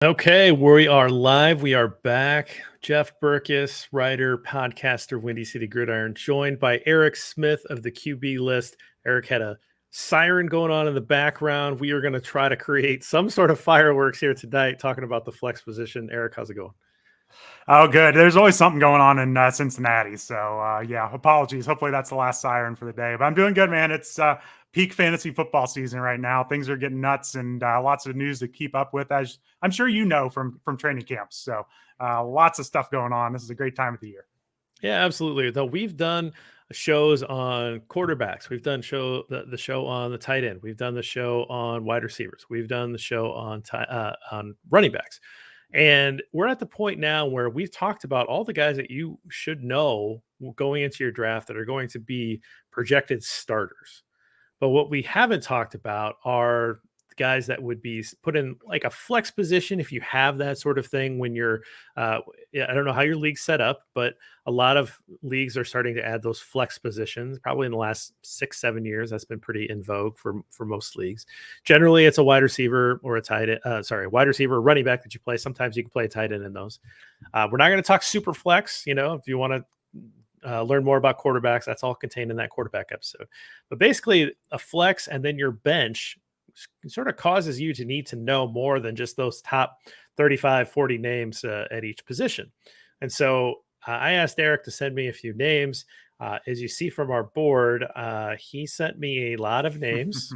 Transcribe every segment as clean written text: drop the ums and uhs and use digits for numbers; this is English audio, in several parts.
Okay, we are live. We are back. Jeff Berckes, writer, podcaster, Windy City Gridiron, joined by Erik Smith of the QBList. Erik had a siren going on in the background. We are going to try to create some sort of fireworks here tonight, talking about the flex position. Erik, how's it going? Oh, good. There's always something going on in Cincinnati. So, yeah, apologies. Hopefully that's the last siren for the day. But I'm doing good, man. It's peak fantasy football season right now. Things are getting nuts and lots of news to keep up with, as I'm sure you know from training camps. So lots of stuff going on. This is a great time of the year. Yeah, absolutely. Though we've done shows on quarterbacks, we've done the show on the tight end, we've done the show on wide receivers, we've done the show on running backs. And we're at the point now where we've talked about all the guys that you should know going into your draft that are going to be projected starters. But what we haven't talked about are guys that would be put in like a flex position if you have that sort of thing when you're yeah, I don't know how your league's set up, but a lot of leagues are starting to add those flex positions. Probably in the last 6-7 years, that's been pretty in vogue for most leagues. Generally, it's a wide receiver or a tight end, wide receiver or running back that you play. Sometimes you can play a tight end in those. We're not going to talk super flex. If you want to learn more about quarterbacks, that's all contained in that quarterback episode. But basically, a flex and then your bench sort of causes you to need to know more than just those top 35, 40 names at each position. And so I asked Erik to send me a few names. As you see from our board, he sent me a lot of names.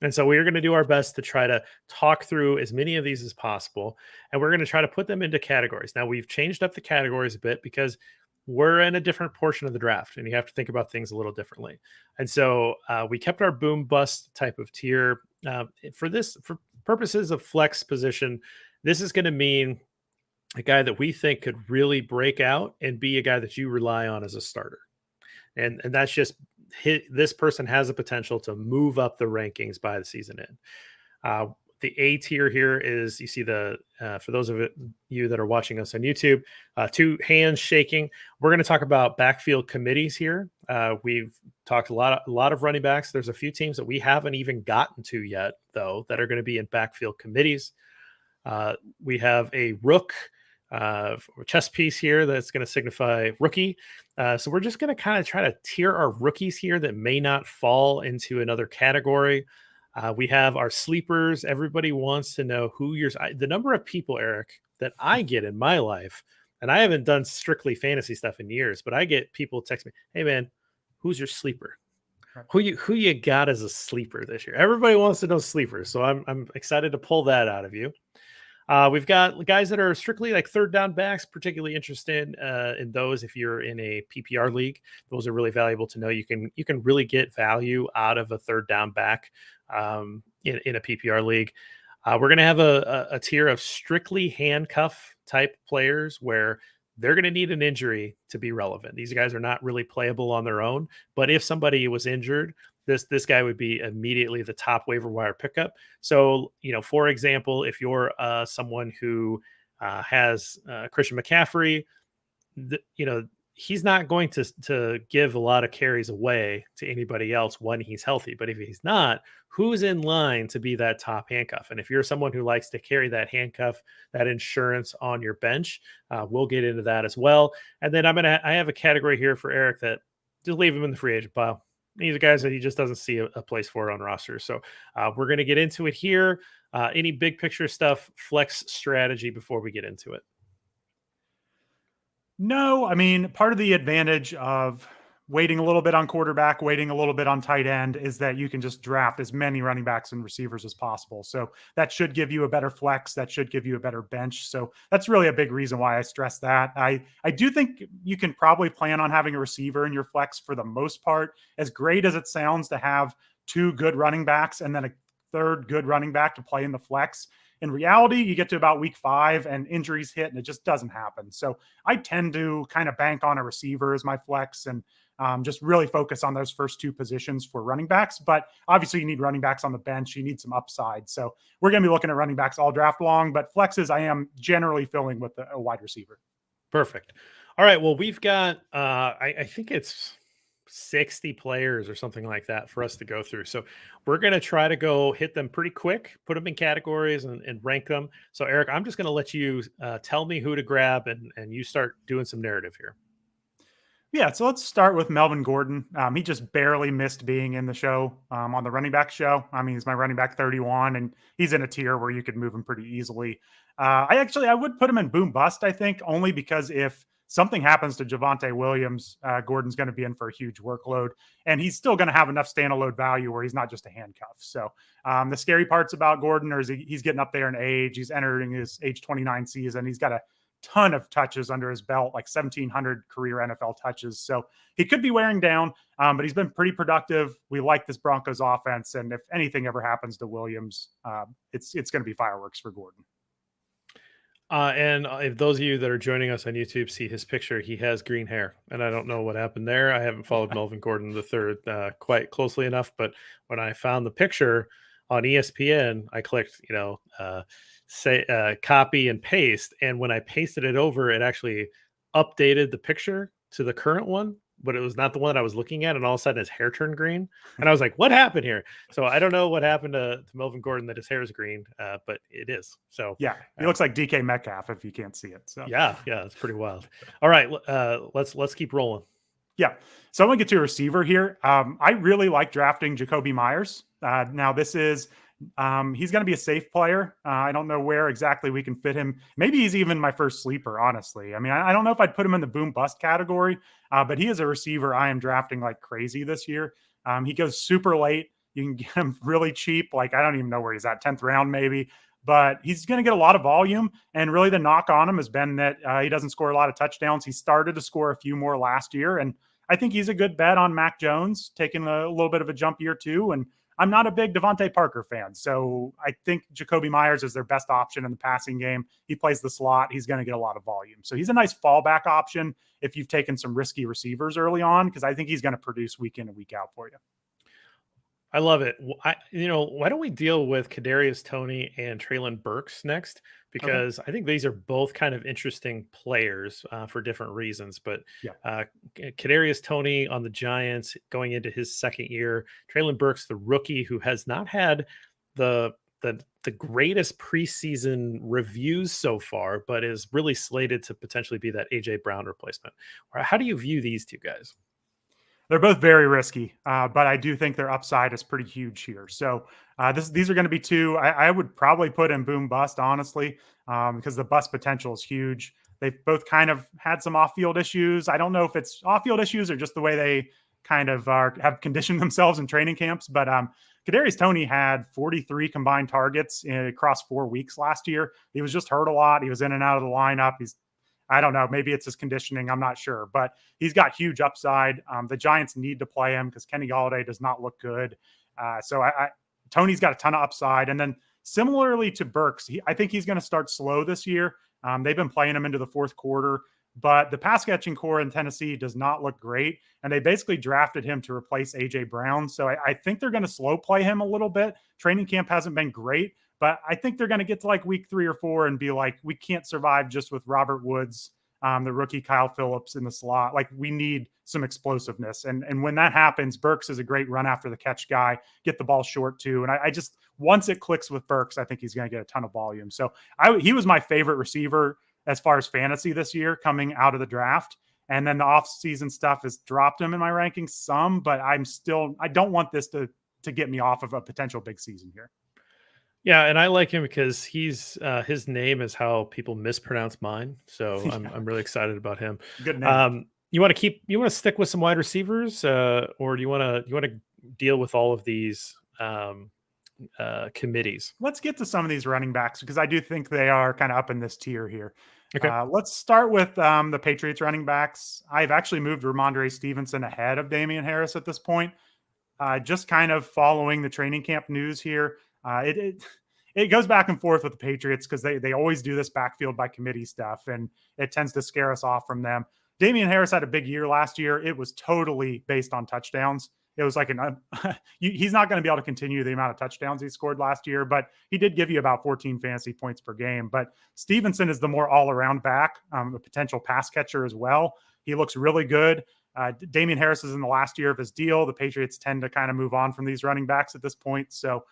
And so we're going to do our best to try to talk through as many of these as possible. And we're going to try to put them into categories. Now, we've changed up the categories a bit because we're in a different portion of the draft and you have to think about things a little differently. And so we kept our boom bust type of tier. For purposes of flex position, this is going to mean a guy that we think could really break out and be a guy that you rely on as a starter. And that's just this person has a potential to move up the rankings by the season end. The A tier here is, you see for those of you that are watching us on YouTube, two hands shaking. We're going to talk about backfield committees here. We've talked a lot of running backs. There's a few teams that we haven't even gotten to yet, though, that are going to be in backfield committees. We have a rook chess piece here that's going to signify rookie. So we're just going to kind of try to tier our rookies here that may not fall into another category. We have our sleepers. Everybody wants to know the number of people, Erik, that I get in my life, and I haven't done strictly fantasy stuff in years, but I get people text me, "Hey man, who's your sleeper? Who you got as a sleeper this year?" Everybody wants to know sleepers, so I'm excited to pull that out of you. We've got guys that are strictly like third down backs, particularly interested in those. If you're in a PPR league, those are really valuable to know. You can really get value out of a third down back in a PPR league. We're going to have a tier of strictly handcuff type players where they're going to need an injury to be relevant. These guys are not really playable on their own, but if somebody was injured, this guy would be immediately the top waiver wire pickup. So, for example, if you're someone who has Christian McCaffrey, he's not going to give a lot of carries away to anybody else when he's healthy. But if he's not, who's in line to be that top handcuff? And if you're someone who likes to carry that handcuff, that insurance on your bench, we'll get into that as well. And then I have a category here for Erik that just leave him in the free agent pile. These are guys that he just doesn't see a place for on rosters. So we're going to get into it here. Any big picture stuff, flex strategy before we get into it? No, I mean, part of the advantage of waiting a little bit on quarterback, waiting a little bit on tight end is that you can just draft as many running backs and receivers as possible. So that should give you a better flex. That should give you a better bench. So that's really a big reason why I stress that. I do think you can probably plan on having a receiver in your flex for the most part. As great as it sounds to have two good running backs and then a third good running back to play in the flex, in reality, you get to about week 5 and injuries hit and it just doesn't happen. So I tend to kind of bank on a receiver as my flex and just really focus on those first two positions for running backs. But obviously you need running backs on the bench. You need some upside. So we're going to be looking at running backs all draft long, but flexes I am generally filling with a wide receiver. Perfect. All right. Well, we've got, I think it's 60 players or something like that for us to go through. So we're going to try to go hit them pretty quick, put them in categories and rank them. So Erik, I'm just going to let you tell me who to grab and you start doing some narrative here. Yeah, so let's start with Melvin Gordon. He just barely missed being in the show on the running back show. I mean, he's my running back 31, and he's in a tier where you could move him pretty easily. I would put him in boom bust, I think, only because if something happens to Javonte Williams, Gordon's going to be in for a huge workload, and he's still going to have enough standalone value where he's not just a handcuff. So the scary parts about Gordon is he's getting up there in age. He's entering his age 29 season. He's got a ton of touches under his belt, like 1,700 career NFL touches. So he could be wearing down, but he's been pretty productive. We like this Broncos offense. And if anything ever happens to Williams, it's going to be fireworks for Gordon. And if those of you that are joining us on YouTube see his picture, he has green hair, and I don't know what happened there. I haven't followed Melvin Gordon III quite closely enough, but when I found the picture on ESPN, I clicked, copy and paste, and when I pasted it over, it actually updated the picture to the current one, but it was not the one I was looking at, and all of a sudden his hair turned green, and I was like, what happened here? So I don't know what happened to Melvin Gordon that his hair is green, but it is. So yeah, he looks like DK Metcalf if you can't see it. So yeah, it's pretty wild. All right, let's keep rolling. Yeah, so I'm gonna get to a receiver here. I really like drafting Jacoby Myers. Now this is he's going to be a safe player. I don't know where exactly we can fit him. Maybe he's even my first sleeper, honestly. I mean, I don't know if I'd put him in the boom bust category, but he is a receiver I am drafting like crazy this year. He goes super late. You can get him really cheap. Like, I don't even know where he's at, 10th round maybe. But he's going to get a lot of volume. And really the knock on him has been that he doesn't score a lot of touchdowns. He started to score a few more last year. And I think he's a good bet on Mac Jones, taking a little bit of a jump year too. And I'm not a big Devontae Parker fan, so I think Jacoby Myers is their best option in the passing game. He plays the slot. He's going to get a lot of volume. So he's a nice fallback option if you've taken some risky receivers early on, because I think he's going to produce week in and week out for you. I love it. Why don't we deal with Kadarius Toney and Treylon Burks next? Because I think these are both kind of interesting players for different reasons. But Kadarius Toney on the Giants going into his second year, Treylon Burks, the rookie who has not had the greatest preseason reviews so far, but is really slated to potentially be that AJ Brown replacement. How do you view these two guys? They're both very risky, but I do think their upside is pretty huge here. So these are going to be two. I would probably put in boom bust, honestly, because the bust potential is huge. They've both kind of had some off-field issues. I don't know if it's off-field issues or just the way they kind of have conditioned themselves in training camps. But Kadarius Toney had 43 combined targets across 4 weeks last year. He was just hurt a lot. He was in and out of the lineup. I don't know. Maybe it's his conditioning. I'm not sure, but he's got huge upside. The Giants need to play him because Kenny Golladay does not look good. So Toney's got a ton of upside. And then similarly to Berckes, I think he's going to start slow this year. They've been playing him into the fourth quarter, but the pass catching core in Tennessee does not look great. And they basically drafted him to replace AJ Brown. So I think they're going to slow play him a little bit. Training camp hasn't been great, but I think they're going to get to like week 3 or 4 and be like, we can't survive just with Robert Woods, the rookie Kyle Phillips in the slot. Like, we need some explosiveness. And when that happens, Berckes is a great run after the catch guy, get the ball short too. And I just, once it clicks with Berckes, I think he's going to get a ton of volume. So he was my favorite receiver as far as fantasy this year coming out of the draft. And then the offseason stuff has dropped him in my rankings some, but I don't want this to get me off of a potential big season here. Yeah, and I like him because he's his name is how people mispronounce mine. So I'm really excited about him. Good name. You want to stick with some wide receivers, or do you want to deal with all of these committees? Let's get to some of these running backs because I do think they are kind of up in this tier here. Okay. Let's start with the Patriots running backs. I've actually moved Ramondre Stevenson ahead of Damian Harris at this point. Just kind of following the training camp news here. It goes back and forth with the Patriots because they always do this backfield by committee stuff, and it tends to scare us off from them. Damian Harris had a big year last year. It was totally based on touchdowns. It was like he's not going to be able to continue the amount of touchdowns he scored last year, but he did give you about 14 fantasy points per game. But Stevenson is the more all-around back, a potential pass catcher as well. He looks really good. Damian Harris is in the last year of his deal. The Patriots tend to kind of move on from these running backs at this point. So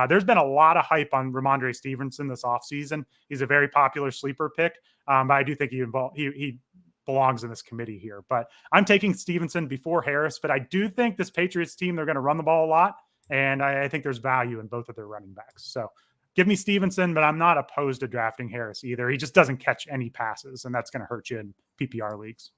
there's been a lot of hype on Ramondre Stevenson this offseason. He's a very popular sleeper pick, but I do think he belongs in this committee here. But I'm taking Stevenson before Harris, but I do think this Patriots team, they're going to run the ball a lot, and I think there's value in both of their running backs. So give me Stevenson, but I'm not opposed to drafting Harris either. He just doesn't catch any passes, and that's going to hurt you in PPR leagues.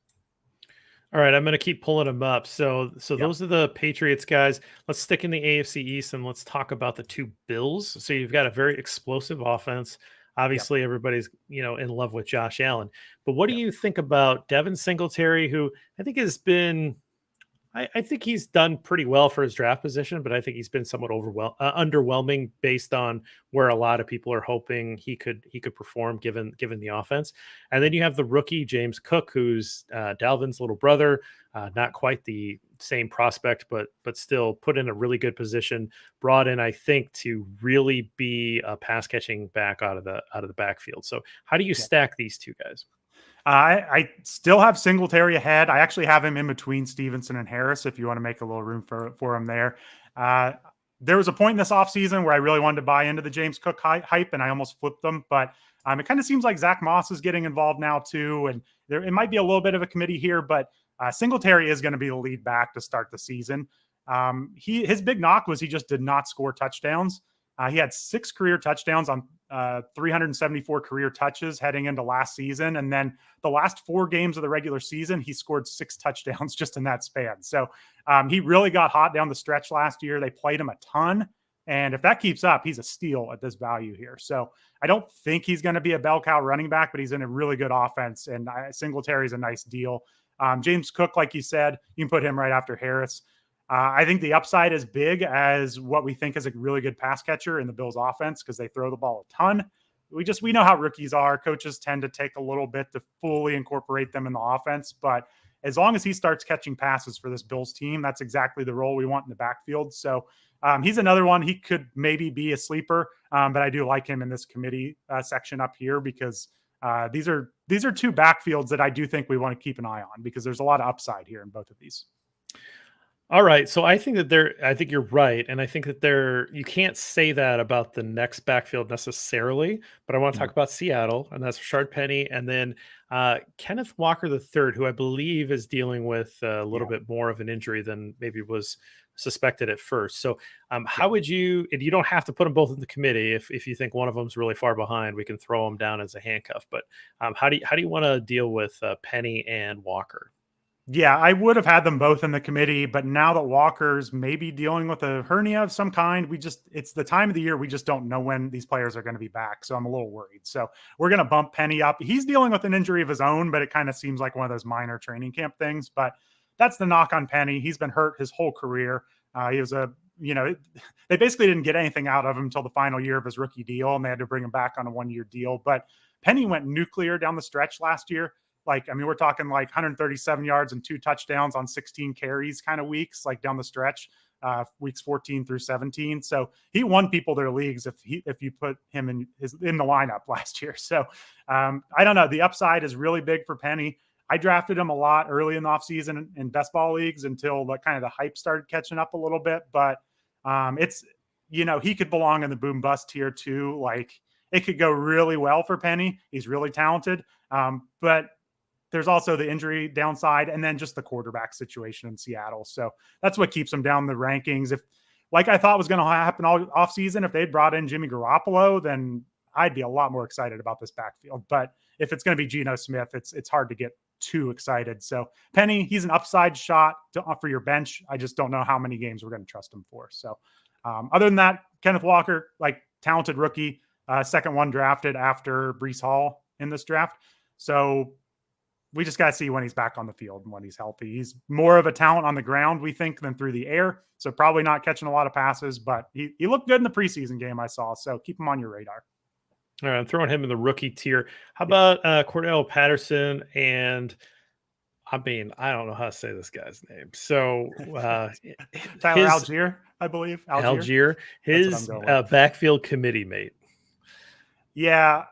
All right, I'm going to keep pulling them up. So those are the Patriots guys. Let's stick in the AFC East and let's talk about the two Bills. So you've got a very explosive offense. Obviously, everybody's in love with Josh Allen. But what do you think about Devin Singletary, who I think has been I think he's done pretty well for his draft position, but I think he's been somewhat underwhelming based on where a lot of people are hoping he could perform given the offense. And then you have the rookie James Cook, who's Dalvin's little brother, not quite the same prospect, but still put in a really good position. Brought in, I think, to really be a pass catching back out of the backfield. So how do you stack these two guys? I still have Singletary ahead. I actually have him in between Stevenson and Harris, if you want to make a little room for him there. There was a point in this offseason where I really wanted to buy into the James Cook hype, and I almost flipped them. But it kind of seems like Zach Moss is getting involved now too, and it might be a little bit of a committee here, but Singletary is going to be the lead back to start the season. His big knock was he just did not score touchdowns. He had 6 career touchdowns on 374 career touches heading into last season. And then the last 4 games of the regular season, he scored 6 touchdowns just in that span. So he really got hot down the stretch last year. They played him a ton. And if that keeps up, he's a steal at this value here. So I don't think he's going to be a bell cow running back, but he's in a really good offense. And Singletary is a nice deal. James Cook, like you said, you can put him right after Harris. I think the upside is big as what we think is a really good pass catcher in the Bills offense because they throw the ball a ton. We know how rookies are. Coaches tend to take a little bit to fully incorporate them in the offense. But as long as he starts catching passes for this Bills team, that's exactly the role we want in the backfield. So he's another one. He could maybe be a sleeper, but I do like him in this committee section up here because these are 2 backfields that I do think we want to keep an eye on because there's a lot of upside here in both of these. All right. So I think you're right. And I think that you can't say that about the next backfield necessarily, but I want to talk about Seattle, and that's Rashard Penny. And then Kenneth Walker III, who I believe is dealing with a little bit more of an injury than maybe was suspected at first. So how would you, and you don't have to put them both in the committee. If you think one of them's really far behind, we can throw them down as a handcuff. But how do you want to deal with Penny and Walker? Yeah, I would have had them both in the committee, but now that Walker's maybe dealing with a hernia of some kind, it's the time of the year we just don't know when these players are going to be back. So I'm a little worried. So we're going to bump Penny up. He's dealing with an injury of his own, but it kind of seems like one of those minor training camp things. But that's the knock on Penny. He's been hurt his whole career. He was they basically didn't get anything out of him until the final year of his rookie deal, and they had to bring him back on a 1-year deal. But Penny went nuclear down the stretch last year. We're talking like 137 yards and 2 touchdowns on 16 carries kind of weeks, like down the stretch, weeks 14 through 17. So he won people their leagues if you put him in the lineup last year. So I don't know. The upside is really big for Penny. I drafted him a lot early in the offseason in best ball leagues until the hype started catching up a little bit. But he could belong in the boom bust tier too. Like it could go really well for Penny. He's really talented. But there's also the injury downside and then just the quarterback situation in Seattle. So that's what keeps them down the rankings. If, like I thought was going to happen all offseason, if they'd brought in Jimmy Garoppolo, then I'd be a lot more excited about this backfield. But if it's going to be Geno Smith, it's hard to get too excited. So Penny, he's an upside shot for your bench. I just don't know how many games we're going to trust him for. So other than that, Kenneth Walker, talented rookie, second one drafted after Breece Hall in this draft. So we just got to see when he's back on the field and when he's healthy. He's more of a talent on the ground, we think, than through the air. So probably not catching a lot of passes, but he looked good in the preseason game I saw. So keep him on your radar. All right, I'm throwing him in the rookie tier. How about Cornell Patterson? And I don't know how to say this guy's name. So Tyler Algier, I believe. Algier, his backfield committee mate. Yeah.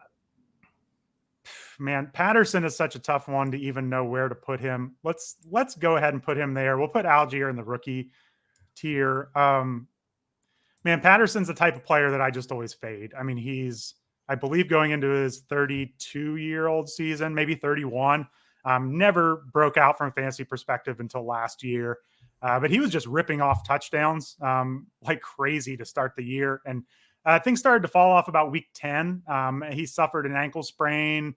man, Patterson is such a tough one to even know where to put him. Let's go ahead and put him there. We'll put Algier in the rookie tier. Man, Patterson's the type of player that I just always fade. I mean, he's, I believe, going into his 32-year-old season, maybe 31. Never broke out from a fantasy perspective until last year. But he was just ripping off touchdowns like crazy to start the year. And things started to fall off about week 10. He suffered an ankle sprain,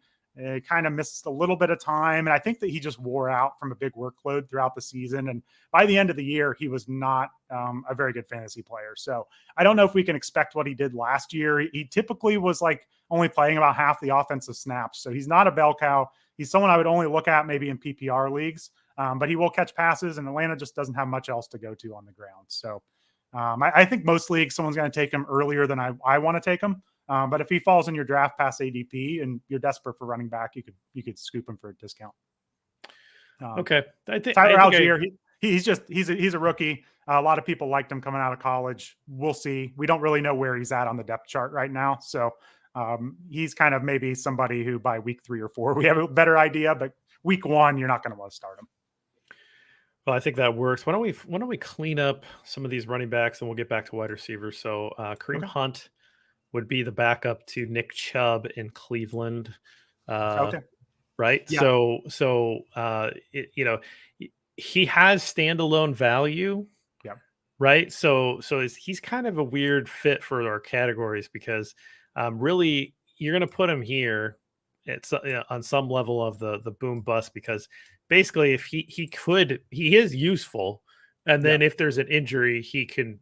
kind of missed a little bit of time. And I think that he just wore out from a big workload throughout the season. And by the end of the year, he was not a very good fantasy player. So I don't know if we can expect what he did last year. He typically was like only playing about half the offensive snaps. So he's not a bell cow. He's someone I would only look at maybe in PPR leagues, but he will catch passes, and Atlanta just doesn't have much else to go to on the ground. So I think most leagues, someone's going to take him earlier than I want to take him. But if he falls in your draft past ADP and you're desperate for running back, you could scoop him for a discount. Okay, I think Tyler Algier, he's a rookie. A lot of people liked him coming out of college. We'll see. We don't really know where he's at on the depth chart right now. So he's kind of maybe somebody who by week 3 or 4 we have a better idea, but week 1 you're not going to want to start him. Well, I think that works. Why don't we clean up some of these running backs and we'll get back to wide receivers. So Kareem Hunt would be the backup to Nick Chubb in Cleveland. Okay. Right. Yeah. So he has standalone value. Yeah. Right. So he's kind of a weird fit for our categories because really you're going to put him here. It's on some level of the boom bust, because basically if he is useful. And then if there's an injury, he could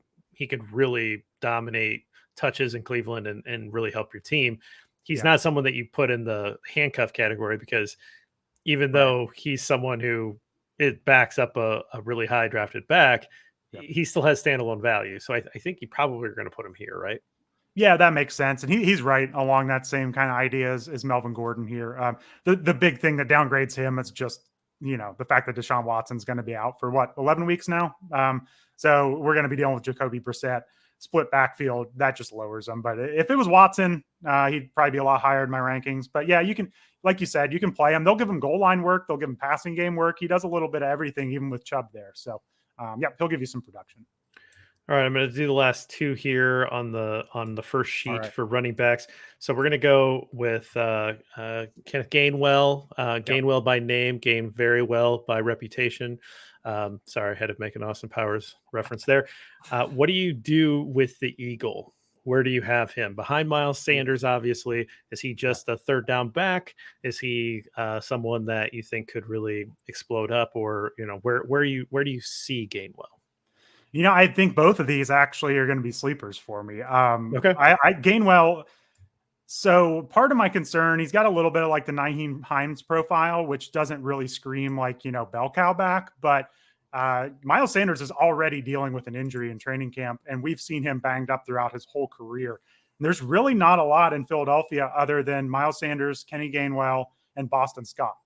really dominate touches in Cleveland and really help your team. He's not someone that you put in the handcuff category, because even though he's someone who it backs up a really high drafted back, he still has standalone value. So I think you probably are going to put him here, right? Yeah, that makes sense. And he's right along that same kind of idea as Melvin Gordon here. The big thing that downgrades him is just, the fact that Deshaun Watson's going to be out for 11 weeks now. So we're going to be dealing with Jacoby Brissett, split backfield. That just lowers him. But if it was Watson, he'd probably be a lot higher in my rankings. But yeah, you can, like you said, you can play him. They'll give him goal line work. They'll give him passing game work. He does a little bit of everything, even with Chubb there. So he'll give you some production. All right, I'm going to do the last 2 here on the first sheet for running backs. So we're going to go with Kenneth Gainwell. Gainwell by name, Gain very well by reputation. Sorry, I had to make an Austin Powers reference there. What do you do with the Eagle? Where do you have him? Behind Miles Sanders, obviously. Is he just a third down back? Is he someone that you think could really explode up? Or, where do you see Gainwell? I think both of these actually are going to be sleepers for me. Okay. I Gainwell. So part of my concern, he's got a little bit of like the Nyheim Hines profile, which doesn't really scream like, bell cow back, but Miles Sanders is already dealing with an injury in training camp, and we've seen him banged up throughout his whole career. And there's really not a lot in Philadelphia other than Miles Sanders, Kenny Gainwell, and Boston Scott.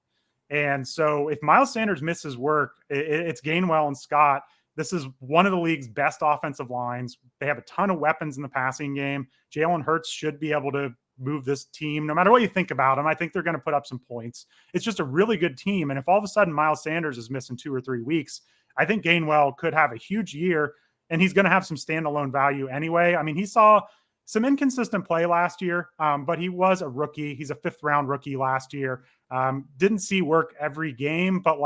And so if Miles Sanders misses work, it's Gainwell and Scott. This is one of the league's best offensive lines. They have a ton of weapons in the passing game. Jalen Hurts should be able to move this team. No matter what you think about them, I think they're going to put up some points. It's just a really good team. And if all of a sudden Miles Sanders is missing 2 or 3 weeks, I think Gainwell could have a huge year, and he's going to have some standalone value anyway. I mean, he saw some inconsistent play last year, but he was a rookie. He's a 5th-round rookie last year. Didn't see work every game, but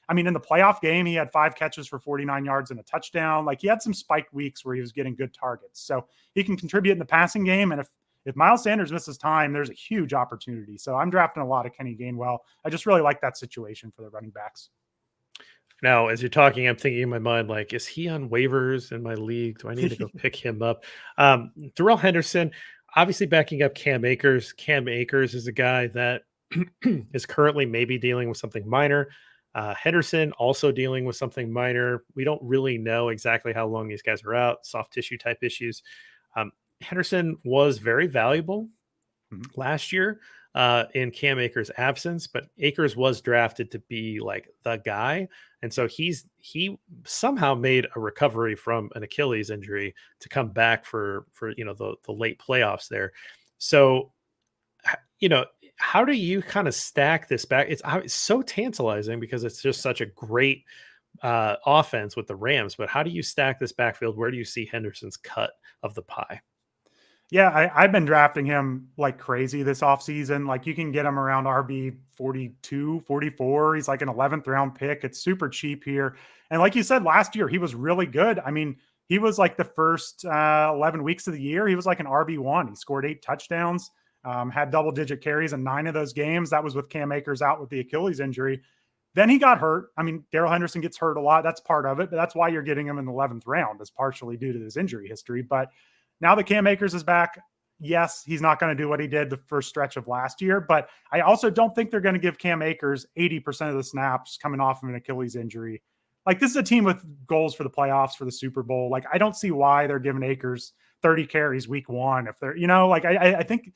in the playoff game, he had 5 catches for 49 yards and a touchdown. He had some spike weeks where he was getting good targets. So he can contribute in the passing game. And if Miles Sanders misses time, there's a huge opportunity. So I'm drafting a lot of Kenny Gainwell. I just really like that situation for the running backs. Now, as you're talking, I'm thinking in my mind, is he on waivers in my league? Do I need to go pick him up? Darrell Henderson, obviously backing up Cam Akers. Cam Akers is a guy that is currently maybe dealing with something minor. Henderson also dealing with something minor. We don't really know exactly how long these guys are out, soft tissue type issues. Henderson was very valuable last year in Cam Akers' absence, but Akers was drafted to be the guy. And so he somehow made a recovery from an Achilles injury to come back for the late playoffs there. So, how do you kind of stack this back? It's so tantalizing because it's just such a great offense with the Rams. But how do you stack this backfield? Where do you see Henderson's cut of the pie? Yeah, I've been drafting him like crazy this offseason. Like you can get him around RB 42, 44. He's like an 11th round pick. It's super cheap here. And like you said, last year, he was really good. I mean, he was like the first 11 weeks of the year. He was like an RB1. He scored 8 touchdowns, had double-digit carries in 9 of those games. That was with Cam Akers out with the Achilles injury. Then he got hurt. I mean, Darrell Henderson gets hurt a lot. That's part of it. But that's why you're getting him in the 11th round, is partially due to his injury history. But now that Cam Akers is back, yes, he's not going to do what he did the first stretch of last year, but I also don't think they're going to give Cam Akers 80% of the snaps coming off of an Achilles injury. Like, this is a team with goals for the playoffs, for the Super Bowl. Like, I don't see why they're giving Akers 30 carries week 1. If they're, like, I think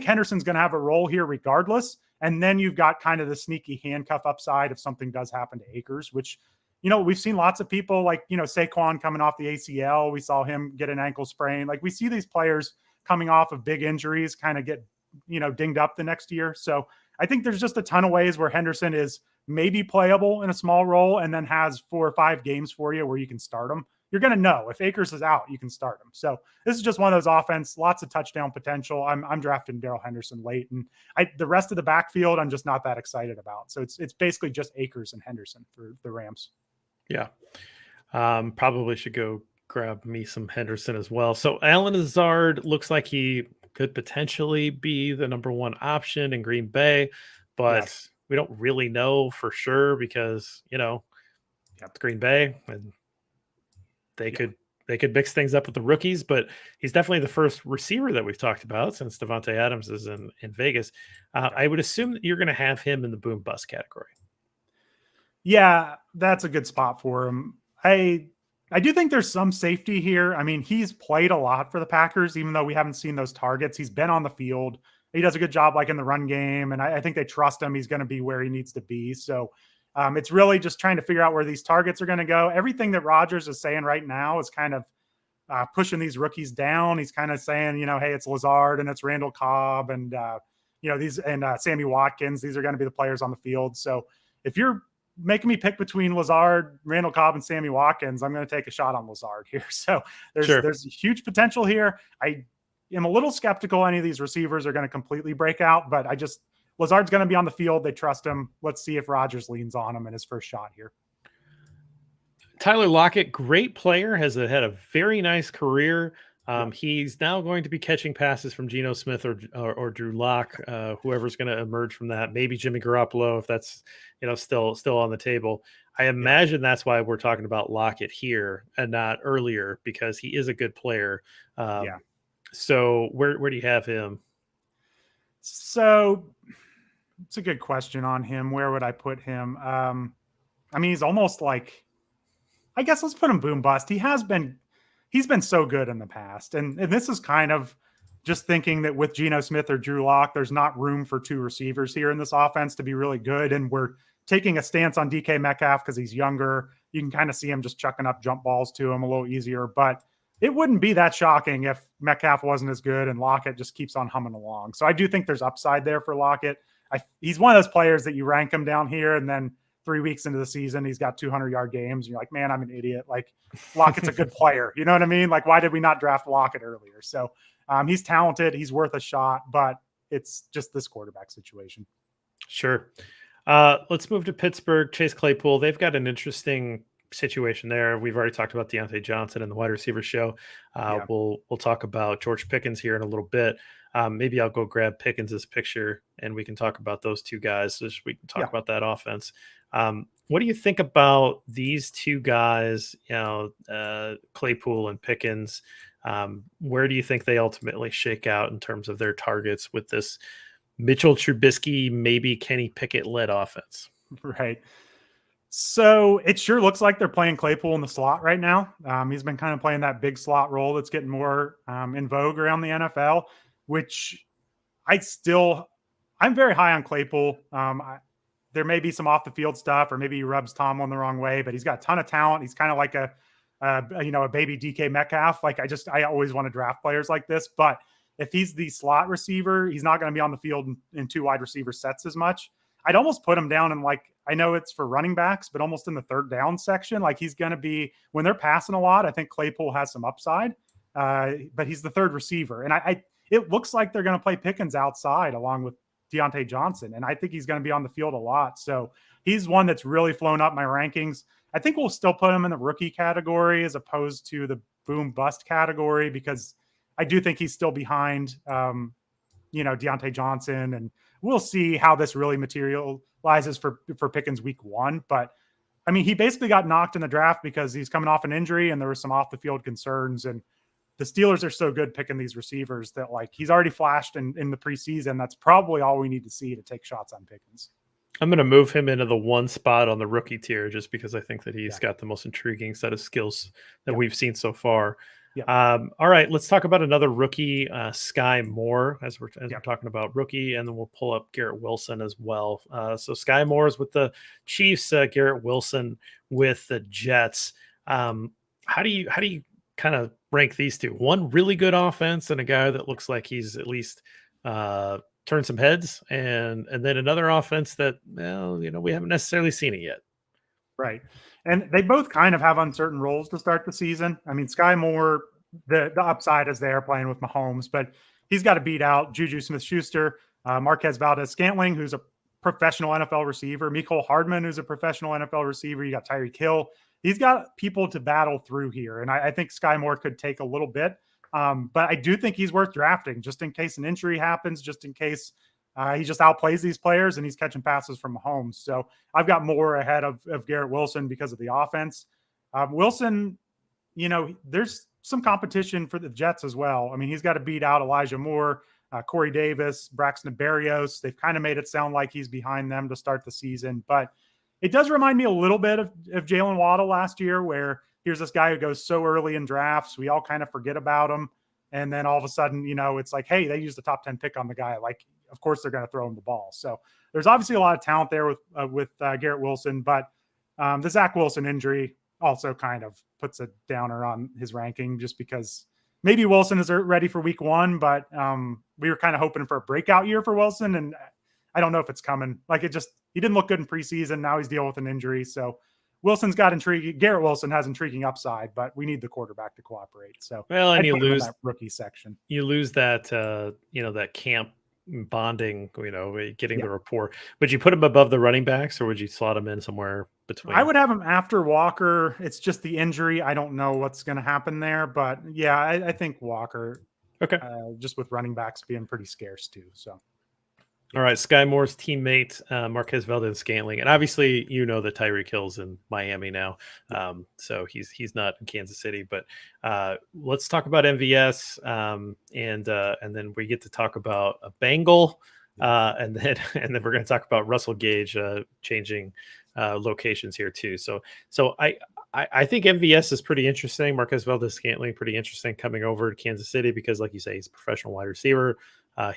Henderson's going to have a role here regardless. And then you've got kind of the sneaky handcuff upside if something does happen to Akers, which, we've seen lots of people like, Saquon coming off the ACL. We saw him get an ankle sprain. Like, we see these players coming off of big injuries kind of get, dinged up the next year. So I think there's just a ton of ways where Henderson is maybe playable in a small role and then has 4 or 5 games for you where you can start him. You're going to know if Akers is out, you can start him. So this is just one of those offense, lots of touchdown potential. I'm drafting Darrell Henderson late, and the rest of the backfield, I'm just not that excited about. So it's basically just Akers and Henderson for the Rams. Yeah. Probably should go grab me some Henderson as well. So Allen Azzard looks like he could potentially be the number 1 option in Green Bay, but we don't really know for sure because, it's Green Bay and they could mix things up with the rookies, but he's definitely the first receiver that we've talked about since Devontae Adams is in Vegas. I would assume that you're going to have him in the boom bust category. Yeah, that's a good spot for him. I do think there's some safety here. I mean, he's played a lot for the Packers, even though we haven't seen those targets. He's been on the field. He does a good job like in the run game, and I think they trust him. He's going to be where he needs to be. So it's really just trying to figure out where these targets are going to go. Everything that Rodgers is saying right now is kind of pushing these rookies down. He's kind of saying, hey, it's Lazard and it's Randall Cobb and, these and Sammy Watkins. These are going to be the players on the field. So if you're making me pick between Lazard, Randall Cobb, and Sammy Watkins, I'm going to take a shot on Lazard here. So there's huge potential here. I am a little skeptical any of these receivers are going to completely break out, but Lazard's going to be on the field. They trust him. Let's see if Rodgers leans on him in his first shot here. Tyler Lockett, great player, has had a very nice career. He's now going to be catching passes from Geno Smith or Drew Lock, whoever's going to emerge from that. Maybe Jimmy Garoppolo, if that's still on the table. I imagine that's why we're talking about Lockett here and not earlier, because he is a good player. So where do you have him? So it's a good question on him. Where would I put him? I mean, he's almost like, I guess let's put him boom bust. He's been so good in the past. And this is kind of just thinking that with Geno Smith or Drew Lock, there's not room for 2 receivers here in this offense to be really good. And we're taking a stance on DK Metcalf because he's younger. You can kind of see him just chucking up jump balls to him a little easier. But it wouldn't be that shocking if Metcalf wasn't as good and Lockett just keeps on humming along. So I do think there's upside there for Lockett. He's one of those players that you rank him down here, and then 3 weeks into the season, he's got 200-yard games. And you're like, man, I'm an idiot. Like, Lockett's a good player. You know what I mean? Like, why did we not draft Lockett earlier? So he's talented. He's worth a shot, but it's just this quarterback situation. Sure. Let's move to Pittsburgh. Chase Claypool. They've got an interesting situation there. We've already talked about Deontay Johnson in the wide receiver show. We'll talk about George Pickens here in a little bit. Maybe I'll go grab Pickens' picture and we can talk about those 2 guys. So we can talk about that offense. What do you think about these 2 guys, Claypool and Pickens? Where do you think they ultimately shake out in terms of their targets with this Mitchell Trubisky, maybe Kenny Pickett led offense? Right. So it sure looks like they're playing Claypool in the slot right now. He's been kind of playing that big slot role that's getting more in vogue around the NFL, which I'm very high on Claypool. There may be some off the field stuff, or maybe he rubs Tomlin the wrong way, but he's got a ton of talent. He's kind of like a baby DK Metcalf. Like I always want to draft players like this, but if he's the slot receiver, he's not going to be on the field in 2 wide receiver sets as much. I'd almost put him down in, like, I know it's for running backs, but almost in the third down section. Like, he's going to be, when they're passing a lot, I think Claypool has some upside, but he's the third receiver. And it looks like they're going to play Pickens outside along with Deontay Johnson. And I think he's going to be on the field a lot. So he's one that's really flown up my rankings. I think we'll still put him in the rookie category as opposed to the boom bust category, because I do think he's still behind, Deontay Johnson, and we'll see how this really materializes for Pickens week 1. But I mean, he basically got knocked in the draft because he's coming off an injury and there were some off the field concerns, and the Steelers are so good picking these receivers that, like, he's already flashed in the preseason. That's probably all we need to see to take shots on Pickens. I'm going to move him into the one spot on the rookie tier just because I think that he's got the most intriguing set of skills that we've seen so far. All right, let's talk about another rookie, Skye Moore, as we're talking about rookie, and then we'll pull up Garrett Wilson as well. So Skye Moore is with the Chiefs, Garrett Wilson with the Jets. How do you kind of rank these two? One really good offense and a guy that looks like he's at least turned some heads, and then another offense that, well, we haven't necessarily seen it yet. Right. And they both kind of have uncertain roles to start the season. I mean, Skye Moore, the upside is there playing with Mahomes, but he's got to beat out Juju Smith-Schuster, Marquez Valdez-Scantling, who's a professional NFL receiver, Mecole Hardman, who's a professional NFL receiver. You got Tyreek Hill. He's got people to battle through here. And I think Skye Moore could take a little bit. But I do think he's worth drafting just in case an injury happens, just in case he just outplays these players and he's catching passes from Mahomes. So I've got Moore ahead of Garrett Wilson because of the offense. Wilson, there's some competition for the Jets as well. I mean, he's got to beat out Elijah Moore, Corey Davis, Braxton Berrios. They've kind of made it sound like he's behind them to start the season. But it does remind me a little bit of Jalen Waddle last year, where here's this guy who goes so early in drafts. We all kind of forget about him. And then all of a sudden, it's like, hey, they used the top 10 pick on the guy. Like, of course they're going to throw him the ball. So there's obviously a lot of talent there with Garrett Wilson, but the Zach Wilson injury also kind of puts a downer on his ranking, just because maybe Wilson is ready for week 1, but we were kind of hoping for a breakout year for Wilson. And I don't know if it's coming. Like, he didn't look good in preseason. Now he's dealing with an injury. So Wilson's got intriguing. Garrett Wilson has intriguing upside, but we need the quarterback to cooperate. So, well, and you lose that rookie section. You lose that, that camp bonding, getting the rapport. Would you put him above the running backs, or would you slot him in somewhere between? I would have him after Walker. It's just the injury. I don't know what's going to happen there, but yeah, I think Walker. Okay. Just with running backs being pretty scarce too. So. All right, Skye Moore's teammate, Marquez Valdez-Scantling, and obviously that Tyreek Hill's in Miami now, so he's not in Kansas City. But let's talk about MVS, and then we get to talk about a Bengal, and then we're going to talk about Russell Gage changing locations here too. So I think MVS is pretty interesting. Marquez Valdez-Scantling pretty interesting coming over to Kansas City because, like you say, he's a professional wide receiver.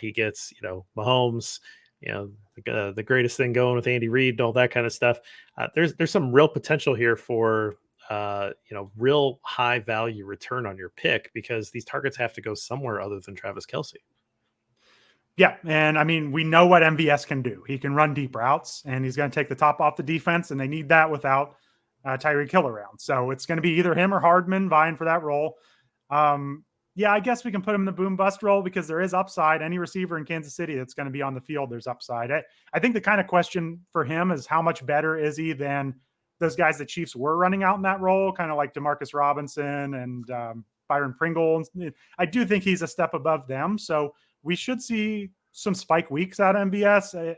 He gets, Mahomes, the greatest thing going with Andy Reid and all that kind of stuff. There's some real potential here for, real high value return on your pick, because these targets have to go somewhere other than Travis Kelce. Yeah. And I mean, we know what MVS can do. He can run deep routes, and he's going to take the top off the defense, and they need that without Tyreek Hill around. So it's going to be either him or Hardman vying for that role. Yeah, I guess we can put him in the boom bust role because there is upside. Any receiver in Kansas City that's going to be on the field, there's upside. I think the kind of question for him is how much better is he than those guys the Chiefs were running out in that role, kind of like Demarcus Robinson and Byron Pringle. I do think he's a step above them. So we should see some spike weeks out of MVS.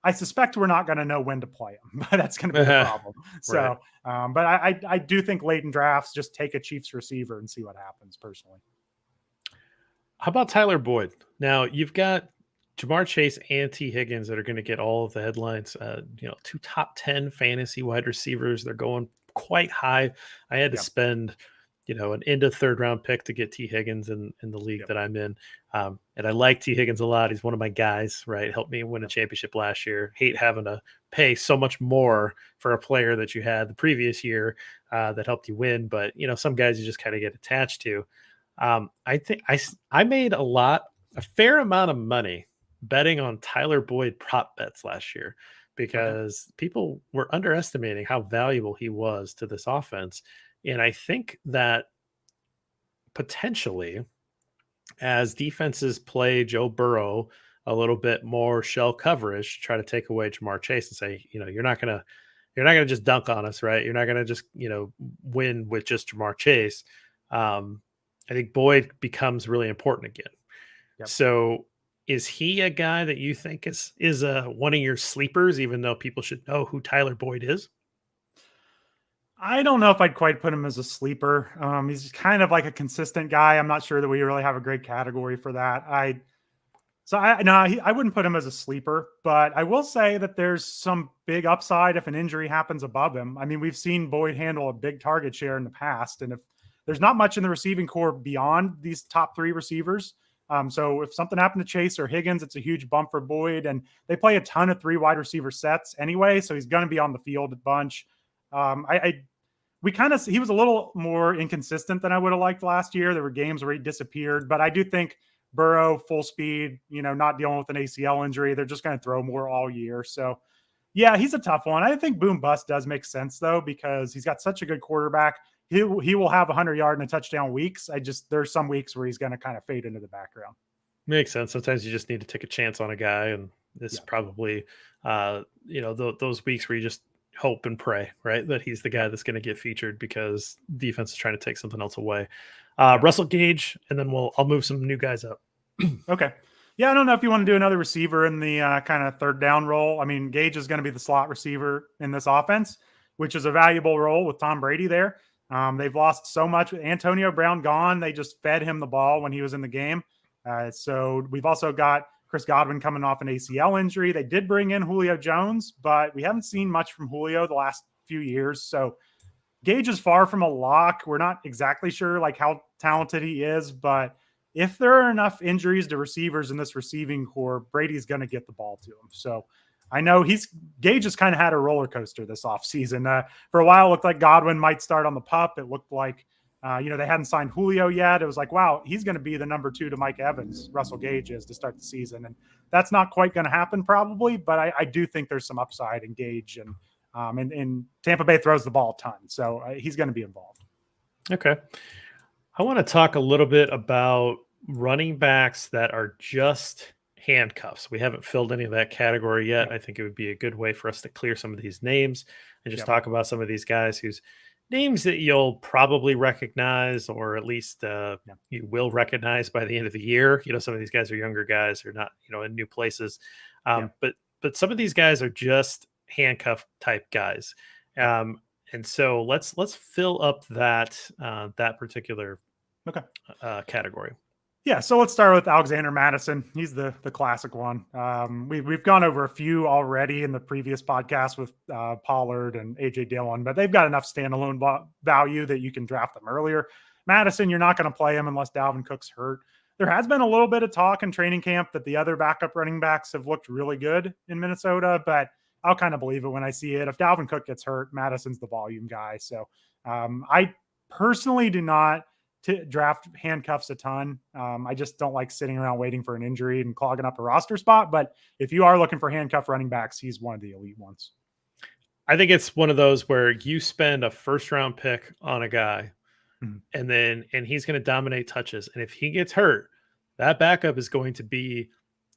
I suspect we're not going to know when to play him, but that's going to be the problem. So, right. But I do think late in drafts, just take a Chiefs receiver and see what happens personally. How about Tyler Boyd? Now you've got Jamar Chase and T. Higgins that are going to get all of the headlines. 2 top 10 fantasy wide receivers. They're going quite high. I had to spend, an end of third round pick to get T. Higgins in the league that I'm in. And I like T. Higgins a lot. He's one of my guys, right? Helped me win a championship last year. Hate having to pay so much more for a player that you had the previous year that helped you win. But, some guys you just kind of get attached to. I think I made a lot a fair amount of money betting on Tyler Boyd prop bets last year because people were underestimating how valuable he was to this offense. And I think that potentially, as defenses play Joe Burrow a little bit more shell coverage, try to take away Jamar Chase and say, you're not gonna just dunk on us, right? You're not gonna just win with just Jamar Chase. I think Boyd becomes really important again. Yep. So is he a guy that you think is one of your sleepers, even though people should know who Tyler Boyd is? I don't know if I'd quite put him as a sleeper. He's kind of like a consistent guy. I'm not sure that we really have a great category for that. I wouldn't put him as a sleeper, but I will say that there's some big upside if an injury happens above him. I mean, we've seen Boyd handle a big target share in the past, and if there's not much in the receiving core beyond these top three receivers. So if something happened to Chase or Higgins, it's a huge bump for Boyd, and they play a ton of 3 wide receiver sets anyway, so he's going to be on the field a bunch. He was a little more inconsistent than I would have liked last year. There were games where he disappeared, but I do think Burrow, full speed, not dealing with an ACL injury. They're just going to throw more all year. So yeah, he's a tough one. I think boom bust does make sense though, because he's got such a good quarterback. He will have 100-yard and a touchdown weeks. there's some weeks where he's going to kind of fade into the background. Makes sense. Sometimes you just need to take a chance on a guy. And this is probably, those weeks where you just hope and pray, right, that he's the guy that's going to get featured because defense is trying to take something else away. Russell Gage, and then I'll move some new guys up. Okay. Yeah, I don't know if you want to do another receiver in the kind of third down role. I mean, Gage is going to be the slot receiver in this offense, which is a valuable role with Tom Brady there. They've lost so much with Antonio Brown gone. They just fed him the ball when he was in the game. So we've also got Chris Godwin coming off an ACL injury. They did bring in Julio Jones, but we haven't seen much from Julio the last few years. So Gage is far from a lock. We're not exactly sure how talented he is, but if there are enough injuries to receivers in this receiving core, Brady's going to get the ball to him. So I know Gage has kind of had a roller coaster this offseason. For a while, it looked like Godwin might start on the pup. It looked like, they hadn't signed Julio yet. It was like, wow, he's going to be the number 2 to Mike Evans, Russell Gage is, to start the season. And that's not quite going to happen probably, but I do think there's some upside in Gage. And Tampa Bay throws the ball a ton. So he's going to be involved. Okay. I want to talk a little bit about running backs that are just handcuffs. We haven't filled any of that category yet. I think it would be a good way for us to clear some of these names and just talk about some of these guys whose names that you'll probably recognize, or at least you will recognize by the end of the year. Some of these guys are younger guys, they're not, in new places. But some of these guys are just handcuff type guys. And so let's fill up that particular category. Yeah, so let's start with Alexander Madison. He's the classic one. We've gone over a few already in the previous podcast with Pollard and AJ Dillon, but they've got enough standalone value that you can draft them earlier. Madison, you're not going to play him unless Dalvin Cook's hurt. There has been a little bit of talk in training camp that the other backup running backs have looked really good in Minnesota, but I'll kind of believe it when I see it. If Dalvin Cook gets hurt, Madison's the volume guy. So I personally do not draft handcuffs a ton. I just don't like sitting around waiting for an injury and clogging up a roster spot. But if you are looking for handcuff running backs, he's one of the elite ones. I think it's one of those where you spend a first round pick on a guy and he's going to dominate touches. And if he gets hurt, that backup is going to be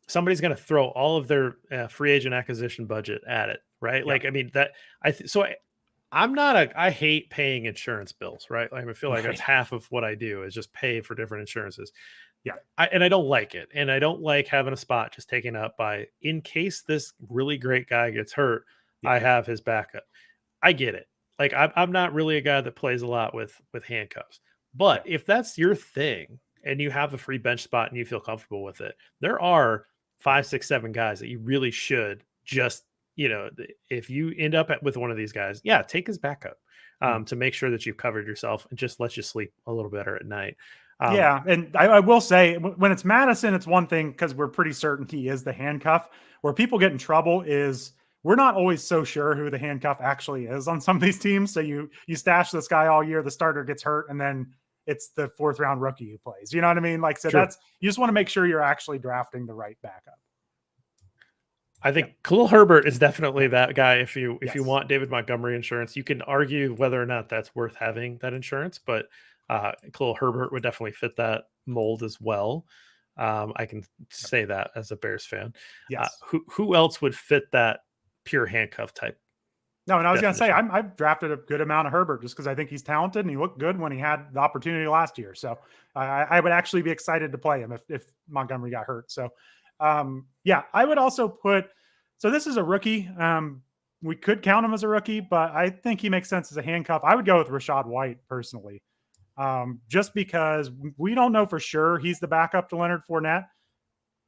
somebody's going to throw all of their free agent acquisition budget at it. Right. Yeah. I hate paying insurance bills, right? I feel like that's half of what I do is just pay for different insurances. Yeah. And I don't like it. And I don't like having a spot just taken up by, in case this really great guy gets hurt, I have his backup. I get it. I'm not really a guy that plays a lot with handcuffs, but if that's your thing and you have a free bench spot and you feel comfortable with it, there are 5, 6, 7 guys that you really should just, if you end up with one of these guys, take his backup to make sure that you've covered yourself and just let you sleep a little better at night. And I will say when it's Madison, it's one thing because we're pretty certain he is the handcuff. Where people get in trouble is we're not always so sure who the handcuff actually is on some of these teams. So you stash this guy all year, the starter gets hurt, and then it's the 4th round rookie who plays. You know what I mean? Like, so Sure. you just want to make sure you're actually drafting the right backup. I think Khalil Herbert is definitely that guy. If you Yes. want David Montgomery insurance, you can argue whether or not that's worth having that insurance, but Khalil Herbert would definitely fit that mold as well. I can say that as a Bears fan. Yes. Who else would fit that pure handcuff type? No, and I was going to say, I've drafted a good amount of Herbert just because I think he's talented and he looked good when he had the opportunity last year. So I would actually be excited to play him if Montgomery got hurt. So yeah, I would also put, so this is a rookie. We could count him as a rookie, but I think he makes sense as a handcuff. I would go with Rachaad White personally, just because we don't know for sure he's the backup to Leonard Fournette,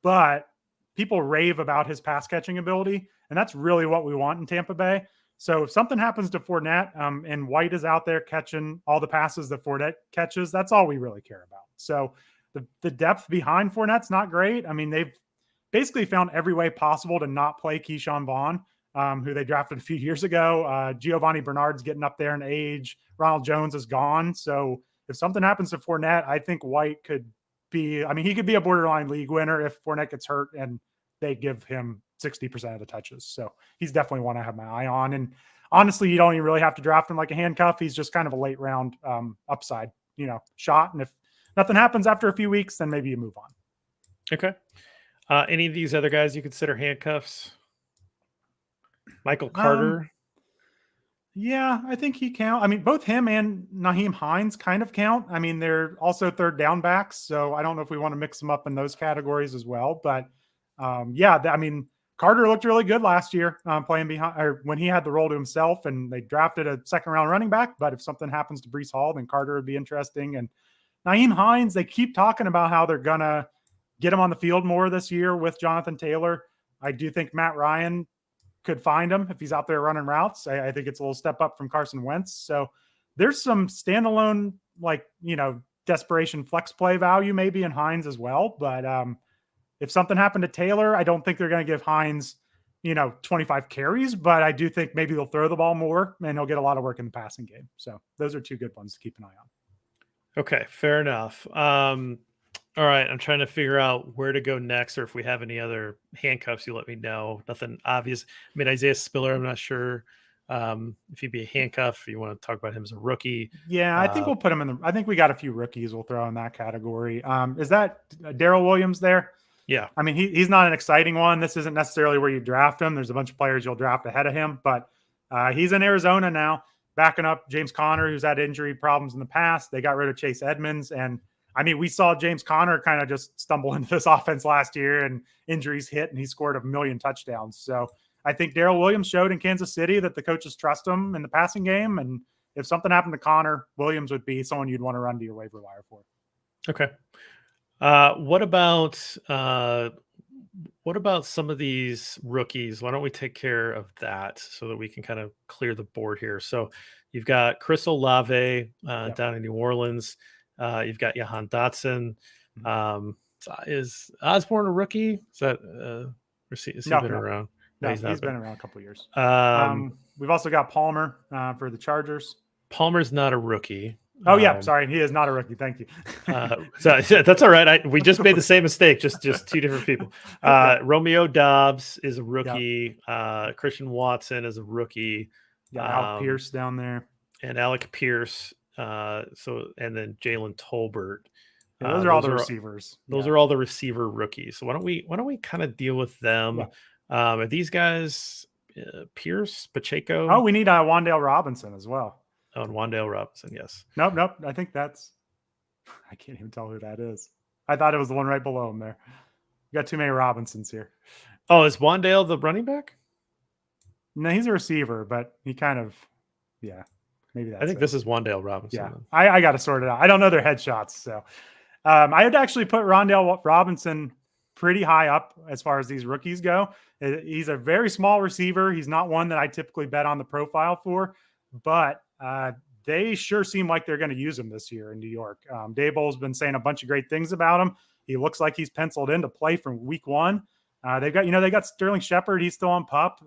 but people rave about his pass catching ability, and that's really what we want in Tampa Bay. So if something happens to Fournette and White is out there catching all the passes that Fournette catches, that's all we really care about. So the depth behind Fournette's not great. I mean, they've basically found every way possible to not play Keyshawn Vaughn, who they drafted a few years ago. Giovanni Bernard's getting up there in age. Ronald Jones is gone. So if something happens to Fournette, I think White could be, I mean, he could be a borderline league winner if Fournette gets hurt and they give him 60% of the touches. So he's definitely one I have my eye on. And honestly, you don't even really have to draft him like a handcuff. He's just kind of a late round upside, shot. And if nothing happens after a few weeks, then maybe you move on. Okay. Any of these other guys you consider handcuffs? Michael Carter? Yeah, I think he count. I mean, both him and Nyheim Hines kind of count. I mean, they're also 3rd down backs. So I don't know if we want to mix them up in those categories as well. But yeah, I mean, Carter looked really good last year playing behind, or when he had the role to himself, and they drafted a 2nd round running back. But if something happens to Breece Hall, then Carter would be interesting. And Nyheim Hines, they keep talking about how they're going to get him on the field more this year with Jonathan Taylor. I do think Matt Ryan could find him if he's out there running routes. I think it's a little step up from Carson Wentz. So there's some standalone, desperation flex play value maybe in Hines as well. But if something happened to Taylor, I don't think they're going to give Hines, 25 carries, but I do think maybe they'll throw the ball more and he'll get a lot of work in the passing game. So those are 2 good ones to keep an eye on. Okay, fair enough. All right, I'm trying to figure out where to go next, or if we have any other handcuffs, you let me know. Nothing obvious. I mean, Isaiah Spiller, I'm not sure if he'd be a handcuff. You want to talk about him as a rookie? Yeah, I think we'll put him in I think we got a few rookies we'll throw in that category. Is that Darrell Williams there? Yeah. I mean, he's not an exciting one. This isn't necessarily where you draft him. There's a bunch of players you'll draft ahead of him, but he's in Arizona now, backing up James Conner, who's had injury problems in the past. They got rid of Chase Edmonds, and I mean, we saw James Conner kind of just stumble into this offense last year and injuries hit, and he scored 1 million touchdowns. So I think Darrell Williams showed in Kansas City that the coaches trust him in the passing game. And if something happened to Conner, Williams would be someone you'd want to run to your waiver wire for. Okay. What about some of these rookies? Why don't we take care of that so that we can kind of clear the board here? So you've got Chris Olave down in New Orleans. You've got Jahan Dotson. Is Osborne a rookie? Is that has he been around? No, he's been around a couple of years. We've also got Palmer for the Chargers. Palmer's not a rookie. Oh yeah, sorry, he is not a rookie. Thank you. So that's all right. We just made the same mistake, just 2 different people. Romeo Dobbs is a rookie. Yep. Christian Watson is a rookie. Alec Pierce down there, and Alec Pierce. And then Jalen Tolbert. Yeah, those are all the receivers. Those are all the receiver rookies. So why don't we kind of deal with them? Yeah. Are these guys Pierce, Pacheco? Oh, we need Wan'Dale Robinson as well. Oh, and Wan'Dale Robinson, yes. Nope. I think I can't even tell who that is. I thought it was the one right below him there. You got too many Robinsons here. Oh, is Wan'Dale the running back? No, he's a receiver, but he kind of, yeah. Maybe that's I think this is Wan'Dale Robinson. Yeah, I got to sort it out. I don't know their headshots. So I would actually put Wan'Dale Robinson pretty high up as far as these rookies go. He's a very small receiver. He's not one that I typically bet on the profile for, but they sure seem like they're going to use him this year in New York. Daboll's been saying a bunch of great things about him. He looks like he's penciled in to play from week 1. They got Sterling Shepard. He's still on PUP.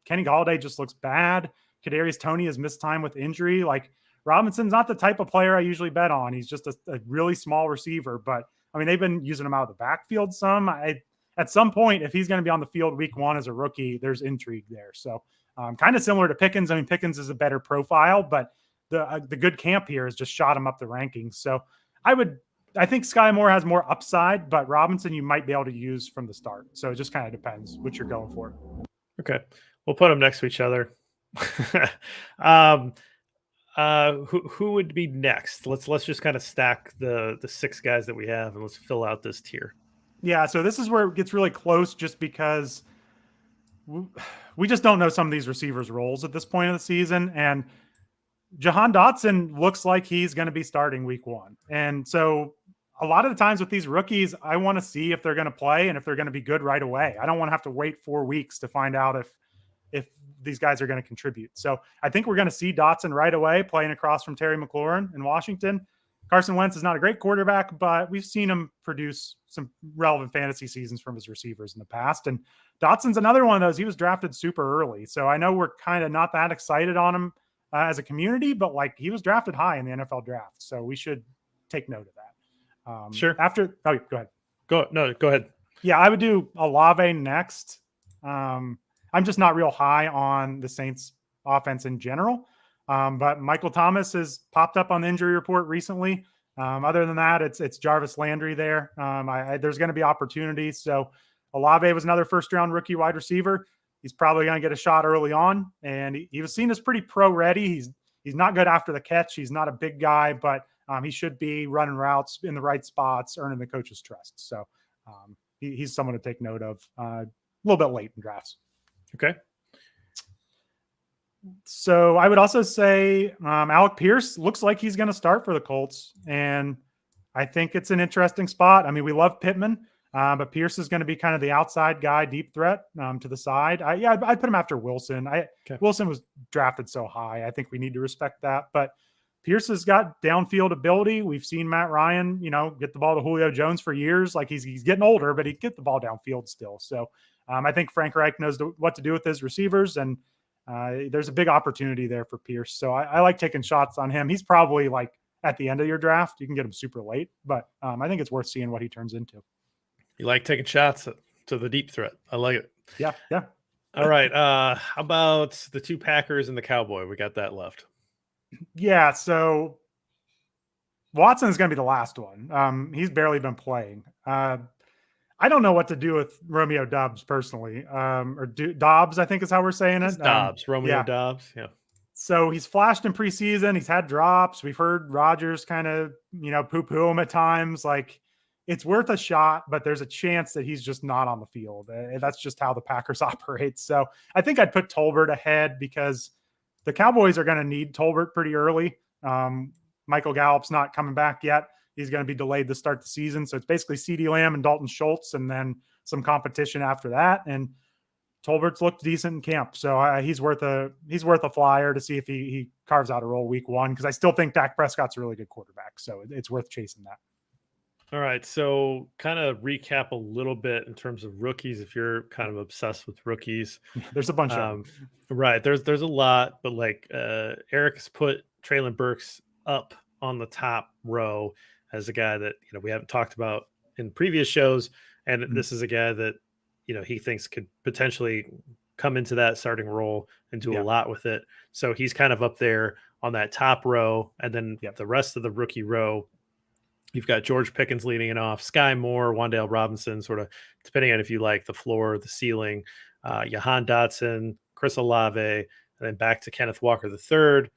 Kenny Galladay just looks bad. Kadarius Toney has missed time with injury. Like, Robinson's not the type of player I usually bet on. He's just a really small receiver, but I mean, they've been using him out of the backfield some. At some point, if he's going to be on the field week 1 as a rookie, there's intrigue there. So kind of similar to Pickens. I mean, Pickens is a better profile, but the good camp here has just shot him up the rankings. So I think Skye Moore has more upside, but Robinson you might be able to use from the start. So it just kind of depends what you're going for. Okay. We'll put them next to each other. Who would be next? Let's just kind of stack the 6 guys that we have, and let's fill out this tier. Yeah, so this is where it gets really close just because we just don't know some of these receivers' roles at this point of the season. And Jahan Dotson looks like he's going to be starting week 1. And so a lot of the times with these rookies, I want to see if they're going to play and if they're going to be good right away. I don't want to have to wait 4 weeks to find out if these guys are going to contribute. So I think we're going to see Dotson right away playing across from Terry McLaurin in Washington. Carson Wentz is not a great quarterback, but we've seen him produce some relevant fantasy seasons from his receivers in the past. And Dotson's another one of those. He was drafted super early. So I know we're kind of not that excited on him as a community, but like he was drafted high in the NFL draft. So we should take note of that. Sure. Go ahead. Go ahead. Yeah, I would do Olave next. I'm just not real high on the Saints offense in general. But Michael Thomas has popped up on the injury report recently. Other than that, it's Jarvis Landry there. There's going to be opportunities. So Olave was another first-round rookie wide receiver. He's probably going to get a shot early on, and he was seen as pretty pro-ready. He's not good after the catch. He's not a big guy, but he should be running routes in the right spots, earning the coach's trust. So he's someone to take note of a little bit late in drafts. Okay. So I would also say Alec Pierce looks like he's going to start for the Colts, and I think it's an interesting spot. I mean, we love Pittman, but Pierce is going to be kind of the outside guy, deep threat to the side. I'd put him after Wilson. Wilson was drafted so high. I think we need to respect that. But Pierce has got downfield ability. We've seen Matt Ryan, get the ball to Julio Jones for years. Like he's getting older, but he get the ball downfield still. So I think Frank Reich knows what to do with his receivers, and there's a big opportunity there for Pierce. So I like taking shots on him. He's probably like at the end of your draft. You can get him super late, but I think it's worth seeing what he turns into. You like taking shots to the deep threat. I like it. Yeah. All right. How about the 2 Packers and the Cowboy? We got that left. Yeah. So Watson is going to be the last one. He's barely been playing. I don't know what to do with Romeo Doubs personally, Dobbs, I think is how we're saying it. Romeo Dobbs. Yeah. So he's flashed in preseason. He's had drops. We've heard Rodgers kind of, poo-poo him at times. Like it's worth a shot, but there's a chance that he's just not on the field. That's just how the Packers operate. So I think I'd put Tolbert ahead because the Cowboys are going to need Tolbert pretty early. Michael Gallup's not coming back yet. He's going to be delayed to start the season. So it's basically CeeDee Lamb and Dalton Schultz and then some competition after that. And Tolbert's looked decent in camp. So he's worth a flyer to see if he carves out a role week 1, because I still think Dak Prescott's a really good quarterback. So it's worth chasing that. All right. So kind of recap a little bit in terms of rookies. If you're kind of obsessed with rookies, there's a bunch of them. Right. There's a lot, but like Erik has put Treylon Burks up on the top row as a guy that, we haven't talked about in previous shows. And this is a guy that, he thinks could potentially come into that starting role and do a lot with it. So he's kind of up there on that top row. And then the rest of the rookie row, you've got George Pickens leading it off, Skye Moore, Wan'Dale Robinson, sort of depending on if you like the floor or the ceiling, Jahan Dotson, Chris Olave, and then back to Kenneth Walker III,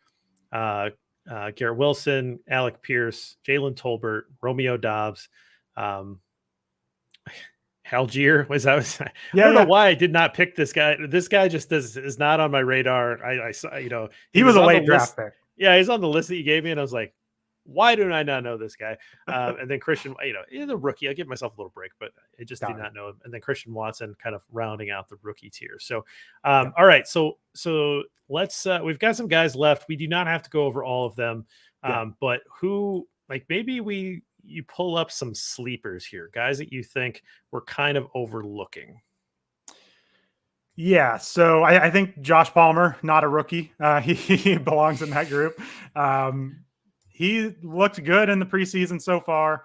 Garrett Wilson, Alec Pierce, Jalen Tolbert, Romeo Doubs, Algier. I don't know why I did not pick this guy. This guy just is not on my radar. I saw, he was a late draft pick. Yeah, he's on the list that you gave me, and I was like, why do I not know this guy? And then Christian, he's a rookie. I give myself a little break, but I just did not know him. And then Christian Watson kind of rounding out the rookie tier. So, all right. So let's, we've got some guys left. We do not have to go over all of them. But who, like maybe you pull up some sleepers here, guys that you think we're kind of overlooking. Yeah, so I think Josh Palmer, not a rookie. He belongs in that group. He looked good in the preseason so far.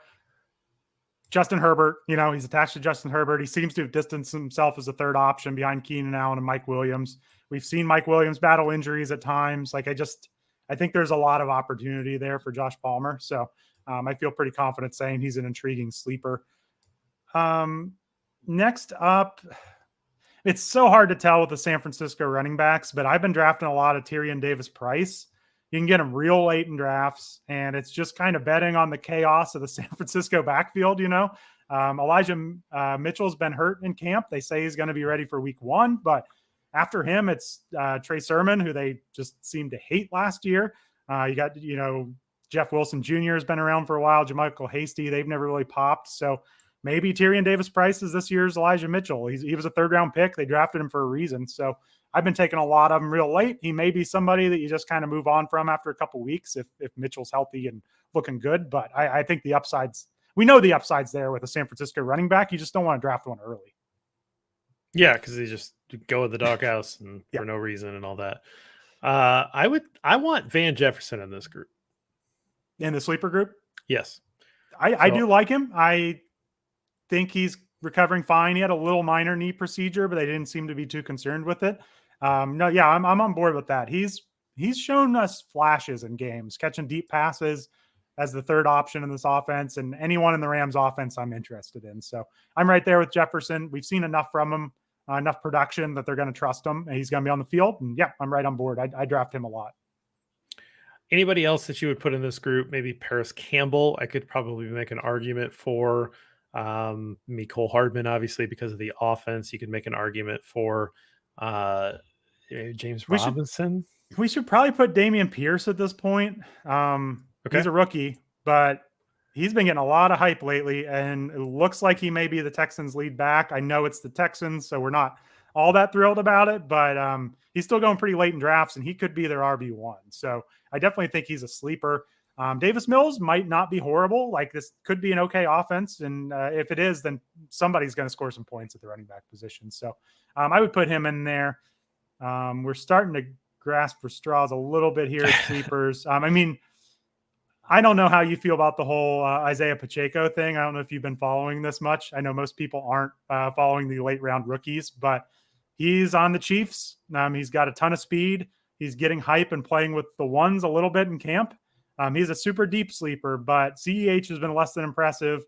Justin Herbert, he's attached to Justin Herbert. He seems to have distanced himself as a third option behind Keenan Allen and Mike Williams. We've seen Mike Williams battle injuries at times. I think there's a lot of opportunity there for Josh Palmer. So I feel pretty confident saying he's an intriguing sleeper. Next up, it's so hard to tell with the San Francisco running backs, but I've been drafting a lot of Tyrion Davis Price. You can get him real late in drafts, and it's just kind of betting on the chaos of the San Francisco backfield. Elijah Mitchell's been hurt in camp. They say he's going to be ready for week 1, but after him, it's Trey Sermon, who they just seemed to hate last year. You got, Jeff Wilson Jr. has been around for a while. JaMychal Hasty, they've never really popped. So maybe Tyrion Davis Price is this year's Elijah Mitchell. He was a 3rd-round pick. They drafted him for a reason. So I've been taking a lot of them real late. He may be somebody that you just kind of move on from after a couple weeks if Mitchell's healthy and looking good. But I think the upsides, we know the upsides there with a San Francisco running back. You just don't want to draft one early. Yeah, because they just go with the doghouse and for no reason and all that. I want Van Jefferson in this group. In the sleeper group? Yes. I do like him. I think he's recovering fine. He had a little minor knee procedure, but they didn't seem to be too concerned with it. I'm on board with that. He's shown us flashes in games, catching deep passes as the 3rd option in this offense, and anyone in the Rams offense I'm interested in. So I'm right there with Jefferson. We've seen enough from him, enough production that they're going to trust him, and he's going to be on the field. And yeah, I'm right on board. I draft him a lot. Anybody else that you would put in this group? Maybe Paris Campbell. I could probably make an argument for Mecole Hardman, obviously, because of the offense. You could make an argument for James Robinson. We should probably put Dameon Pierce at this point. He's a rookie, but he's been getting a lot of hype lately, and it looks like he may be the Texans' lead back. I know it's the Texans, so we're not all that thrilled about it, but he's still going pretty late in drafts, and he could be their RB1. So I definitely think he's a sleeper. Davis Mills might not be horrible. Like, this could be an okay offense, and if it is, then somebody's going to score some points at the running back position. So I would put him in there. We're starting to grasp for straws a little bit here at sleepers. I don't know how you feel about the whole Isaiah Pacheco thing. I don't know if you've been following this much. I know most people aren't following the late round rookies, but he's on the Chiefs. He's got a ton of speed. He's getting hype and playing with the ones a little bit in camp. He's a super deep sleeper, but CEH has been less than impressive.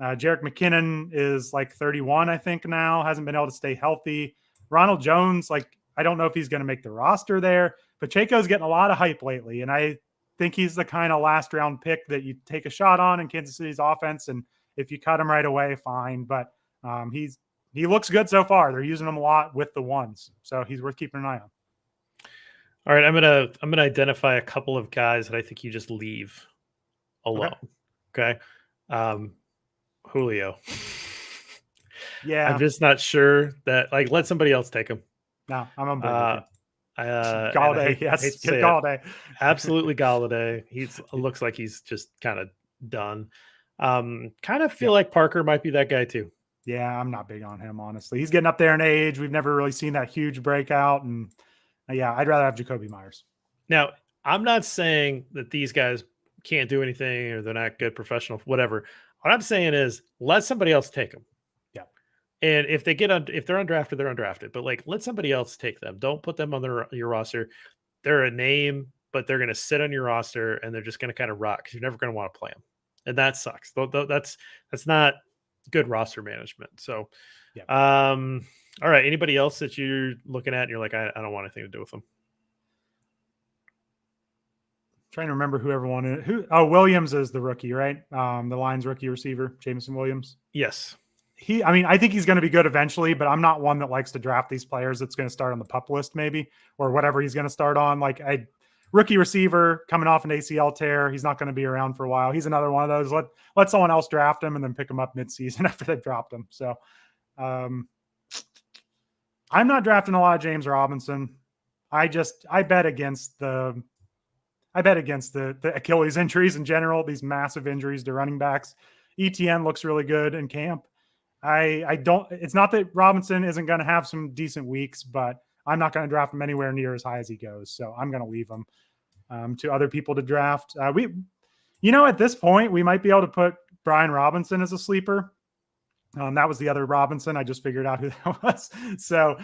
Jerick McKinnon is like 31, I think now, hasn't been able to stay healthy. Ronald Jones, I don't know if he's going to make the roster there. Pacheco's getting a lot of hype lately, and I think he's the kind of last round pick that you take a shot on in Kansas City's offense. And if you cut him right away, fine. But he looks good so far. They're using him a lot with the ones, so he's worth keeping an eye on. All right, I'm gonna identify a couple of guys that I think you just leave alone. Okay. Julio. Yeah, I'm just not sure that let somebody else take him. No, I'm on board. Galladay, yes, Galladay. Absolutely Galladay. Looks like he's just kind of done. Kind of feel like Parker might be that guy too. Yeah, I'm not big on him, honestly. He's getting up there in age. We've never really seen that huge breakout, and I'd rather have Jacoby Myers. Now, I'm not saying that these guys can't do anything or they're not good professional, whatever. What I'm saying is let somebody else take them. Yeah. And if they're undrafted, they're undrafted. But let somebody else take them. Don't put them on your roster. They're a name, but they're going to sit on your roster and they're just going to kind of rock because you're never going to want to play them. And that sucks. That's not good roster management. So, all right. Anybody else that you're looking at and you're like, I don't want anything to do with them? Trying to remember whoever wanted it. Williams is the rookie, right? The Lions rookie receiver, Jameson Williams. Yes. I think he's going to be good eventually, but I'm not one that likes to draft these players that's going to start on the pup list maybe, or whatever he's going to start on. Rookie receiver coming off an ACL tear. He's not going to be around for a while. He's another one of those. Let someone else draft him and then pick him up midseason after they've dropped him. So I'm not drafting a lot of James Robinson. I bet against the Achilles injuries in general, these massive injuries to running backs. ETN looks really good in camp. I don't, it's not that Robinson isn't going to have some decent weeks, but I'm not going to draft him anywhere near as high as he goes. So I'm going to leave him to other people to draft. At this point, we might be able to put Brian Robinson as a sleeper. That was the other Robinson. I just figured out who that was. So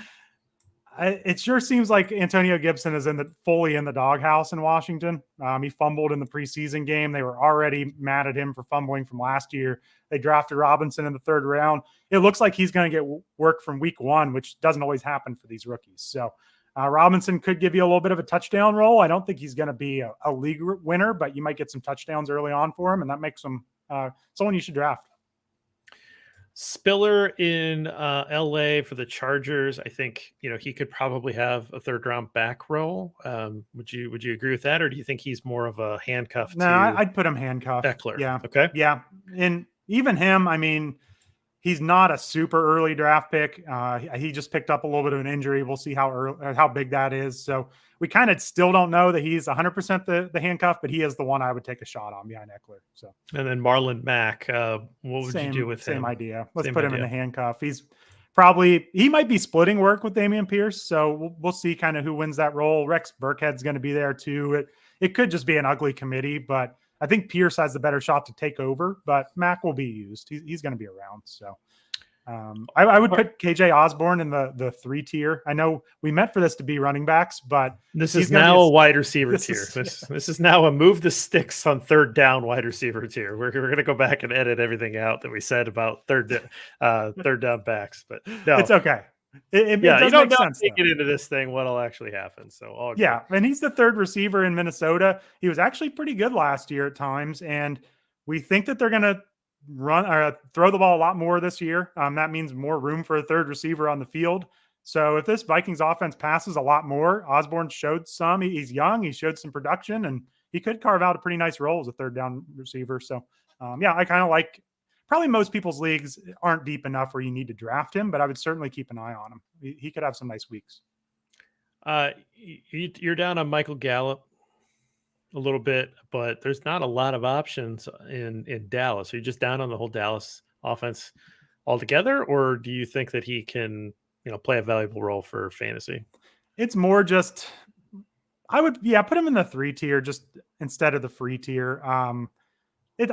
it sure seems like Antonio Gibson is fully in the doghouse in Washington. He fumbled in the preseason game. They were already mad at him for fumbling from last year. They drafted Robinson in the 3rd round. It looks like he's going to get work from week 1, which doesn't always happen for these rookies. So Robinson could give you a little bit of a touchdown role. I don't think he's going to be a league winner, but you might get some touchdowns early on for him, and that makes him someone you should draft. Spiller in LA for the Chargers. I think, he could probably have a 3rd round back role. Would you agree with that? Or do you think he's more of a handcuff? No, I'd put him handcuffed. Eckler. Yeah. Okay. Yeah. And even him, I mean, he's not a super early draft pick. He just picked up a little bit of an injury. We'll see how big that is. So we kind of still don't know that he's 100% the handcuff, but he is the one I would take a shot on behind Eckler. So, and then Marlon Mack, what would you do with him? Same idea. Let's put him in the handcuff. He might be splitting work with Dameon Pierce. So we'll see kind of who wins that role. Rex Burkhead's going to be there too. It could just be an ugly committee, but I think Pierce has the better shot to take over, but Mack will be used. He's going to be around. So I would put KJ Osborne in the 3 tier. I know we meant for this to be running backs, but this is now a wide receiver tier. This is now a move the sticks on 3rd down wide receiver tier. We're going to go back and edit everything out that we said about third down backs, but no, it's okay. It does you don't make sense. Get into this thing, what'll actually happen. So yeah, and he's the 3rd receiver in Minnesota. He was actually pretty good last year at times, and we think that they're going to throw the ball a lot more this year. That means more room for a 3rd receiver on the field. So if this Vikings offense passes a lot more, Osborne showed some. He's young. He showed some production, and he could carve out a pretty nice role as a 3rd down receiver. So I kind of like. Probably most people's leagues aren't deep enough where you need to draft him, but I would certainly keep an eye on him. He could have some nice weeks. You're down on Michael Gallup a little bit, but there's not a lot of options in Dallas. Are you just down on the whole Dallas offense altogether, or do you think that he can, play a valuable role for fantasy? It's more just, I would, put him in the 3 tier just instead of the free tier.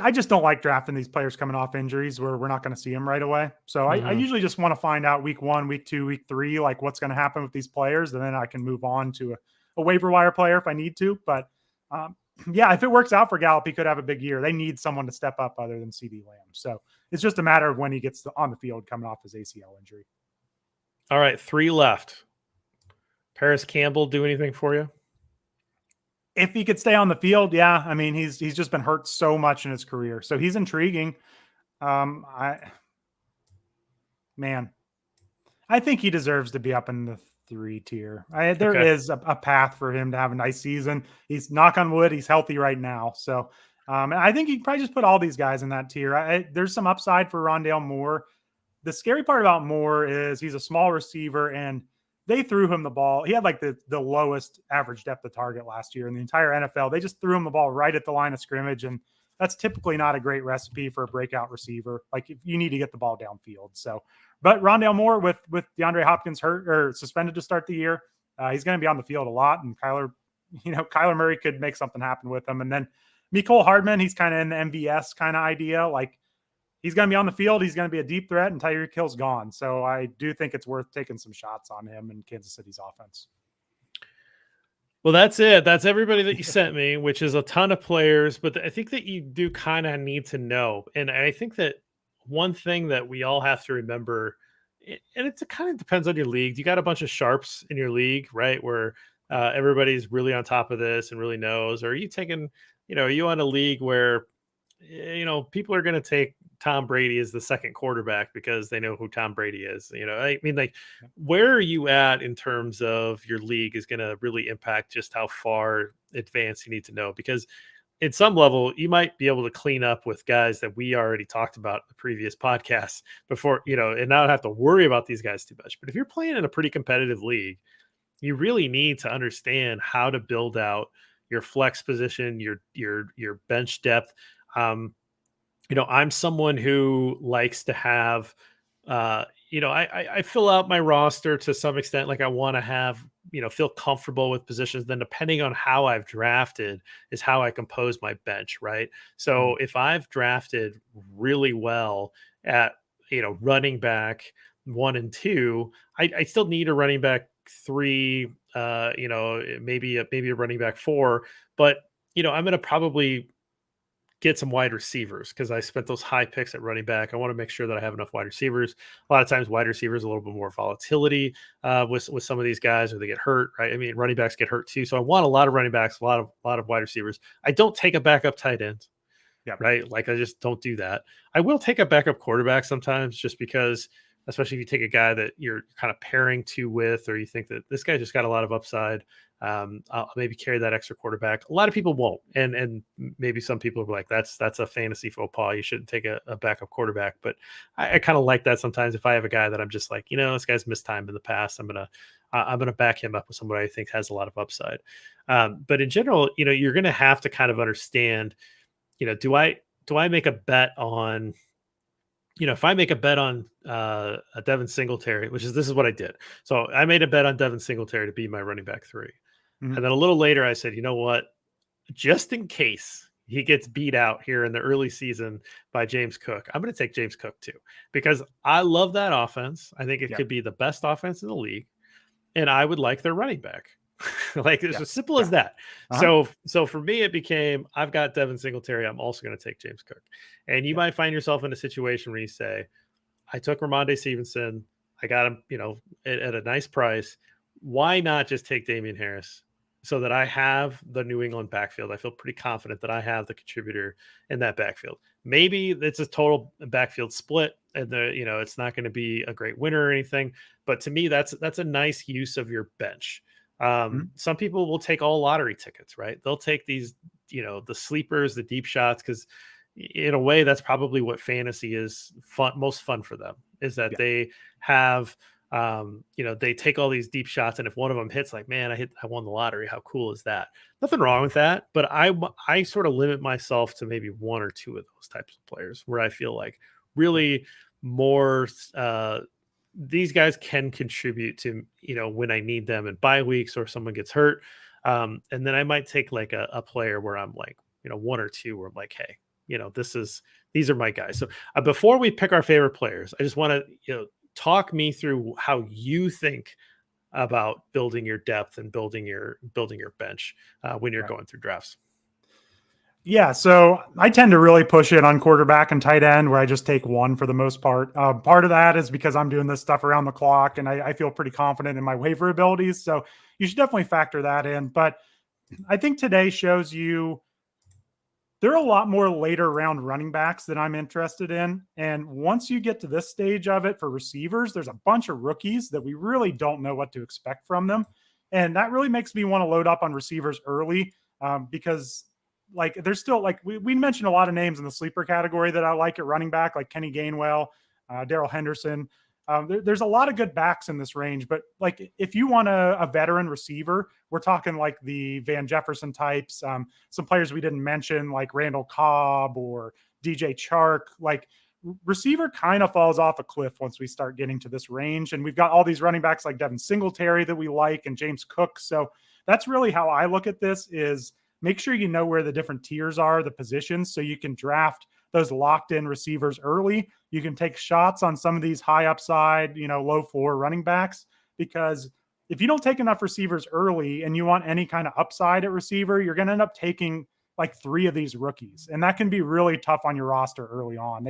I just don't like drafting these players coming off injuries where we're not going to see them right away. So I usually just want to find out week 1, week 2, week 3, like what's going to happen with these players. And then I can move on to a waiver wire player if I need to. But if it works out for Gallup, he could have a big year. They need someone to step up other than CeeDee Lamb. So it's just a matter of when he gets on the field coming off his ACL injury. All right, 3 left. Paris Campbell do anything for you? If he could stay on the field, yeah. I mean, he's just been hurt so much in his career. So he's intriguing. I think he deserves to be up in the 3 tier. There is a path for him to have a nice season. He's, knock on wood, he's healthy right now. So I think you can probably just put all these guys in that tier. There's some upside for Rondale Moore. The scary part about Moore is he's a small receiver, and they threw him the ball. He had like the lowest average depth of target last year in the entire NFL. They just threw him the ball right at the line of scrimmage, and that's typically not a great recipe for a breakout receiver. Like, if you need to get the ball downfield. So, but Rondale Moore with DeAndre Hopkins hurt or suspended to start the year, he's going to be on the field a lot. And Kyler Murray could make something happen with him. And then Mecole Hardman, he's kind of in the MVS kind of idea. Like, he's going to be on the field. He's going to be a deep threat, and Tyreek Hill's gone. So I do think it's worth taking some shots on him in Kansas City's offense. Well, that's it. That's everybody that you sent me, which is a ton of players. But I think that you do kind of need to know. And I think that one thing that we all have to remember, and it kind of depends on your league. You got a bunch of sharps in your league, right? Where everybody's really on top of this and really knows. Or are you taking, are you on a league where, people are going to take Tom Brady as the second quarterback because they know who Tom Brady is. I mean, like, where are you at in terms of your league is going to really impact just how far advanced you need to know, because at some level you might be able to clean up with guys that we already talked about in the previous podcasts before, and not have to worry about these guys too much. But if you're playing in a pretty competitive league, you really need to understand how to build out your flex position, your bench depth. I'm someone who likes to have I fill out my roster to some extent. Like I want to have, feel comfortable with positions. Then depending on how I've drafted is how I compose my bench. Right. So if I've drafted really well at, running back 1 and 2, I still need a running back 3, maybe a running back 4, but I'm going to probably get some wide receivers because I spent those high picks at running back. I want to make sure that I have enough wide receivers. A lot of times, wide receivers a little bit more volatility with some of these guys, or they get hurt. Right? I mean, running backs get hurt too. So I want a lot of running backs, a lot of wide receivers. I don't take a backup tight end. Yeah. Right. Like I just don't do that. I will take a backup quarterback sometimes, just because, especially if you take a guy that you're kind of pairing two with, or you think that this guy just got a lot of upside. I'll maybe carry that extra quarterback. A lot of people won't, and maybe some people are like, that's a fantasy faux pas. You shouldn't take a backup quarterback. But I kind of like that sometimes. If I have a guy that I'm just like, this guy's missed time in the past, I'm gonna back him up with somebody I think has a lot of upside. But in general, you're gonna have to kind of understand, do I make a bet on, if I make a bet on a Devin Singletary, this is what I did. So I made a bet on Devin Singletary to be my running back 3. And then a little later I said, you know what, just in case he gets beat out here in the early season by James Cook, I'm going to take James Cook too, because I love that offense. I think it could be the best offense in the league, and I would like their running back. Like it's as simple as that. So for me, it became, I've got Devin Singletary. I'm also going to take James Cook. And you might find yourself in a situation where you say, I took Ramondre Stevenson. I got him, at a nice price. Why not just take Damian Harris so that I have the New England backfield? I feel pretty confident that I have the contributor in that backfield. Maybe it's a total backfield split and it's not going to be a great winner or anything. But to me, that's a nice use of your bench. Some people will take all lottery tickets, right? They'll take these, the sleepers, the deep shots, because in a way that's probably what fantasy is most fun for them, is that they have, they take all these deep shots, and if one of them hits, like, man, I won the lottery. How cool is that? Nothing wrong with that. But I sort of limit myself to maybe 1 or 2 of those types of players where I feel like really more, these guys can contribute to, when I need them in bye weeks or someone gets hurt. And then I might take like a player where I'm like, 1 or 2 where I'm like, hey, these are my guys. So before we pick our favorite players, I just want to, talk me through how you think about building your depth and building your bench when you're going through drafts. Yeah, so I tend to really push it on quarterback and tight end, where I just take one for the most part. Part of that is because I'm doing this stuff around the clock, and I feel pretty confident in my waiver abilities. So you should definitely factor that in. But I think today shows you there are a lot more later round running backs that I'm interested in. And once you get to this stage of it for receivers, there's a bunch of rookies that we really don't know what to expect from them. And that really makes me want to load up on receivers early because like there's still like we mentioned a lot of names in the sleeper category that I like at running back, like Kenny Gainwell, Darrell Henderson. There's a lot of good backs in this range, but like if you want a veteran receiver, we're talking like the Van Jefferson types, some players we didn't mention like Randall Cobb or DJ Chark. Like receiver kind of falls off a cliff once we start getting to this range, and we've got all these running backs like Devin Singletary that we like and James Cook. So that's really how I look at this: is make sure you know where the different tiers are, the positions, so you can draft those locked in receivers early. You can take shots on some of these high upside, low floor running backs, because if you don't take enough receivers early and you want any kind of upside at receiver, you're going to end up taking like 3 of these rookies. And that can be really tough on your roster early on.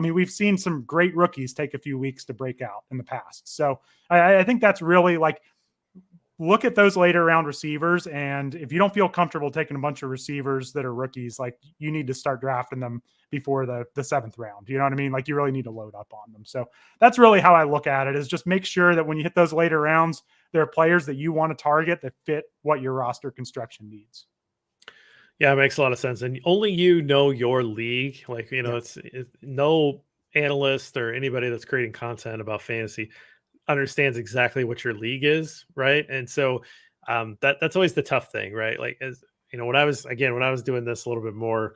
We've seen some great rookies take a few weeks to break out in the past. So I think that's really like, look at those later round receivers. And if you don't feel comfortable taking a bunch of receivers that are rookies, like you need to start drafting them before the 7th round. You know what I mean? Like you really need to load up on them. So that's really how I look at it, is just make sure that when you hit those later rounds, there are players that you want to target that fit what your roster construction needs. Yeah, it makes a lot of sense. And only you know your league. Like, it's no analyst or anybody that's creating content about fantasy understands exactly what your league is, right? And so that's always the tough thing, right? Like, as when I was doing this a little bit more,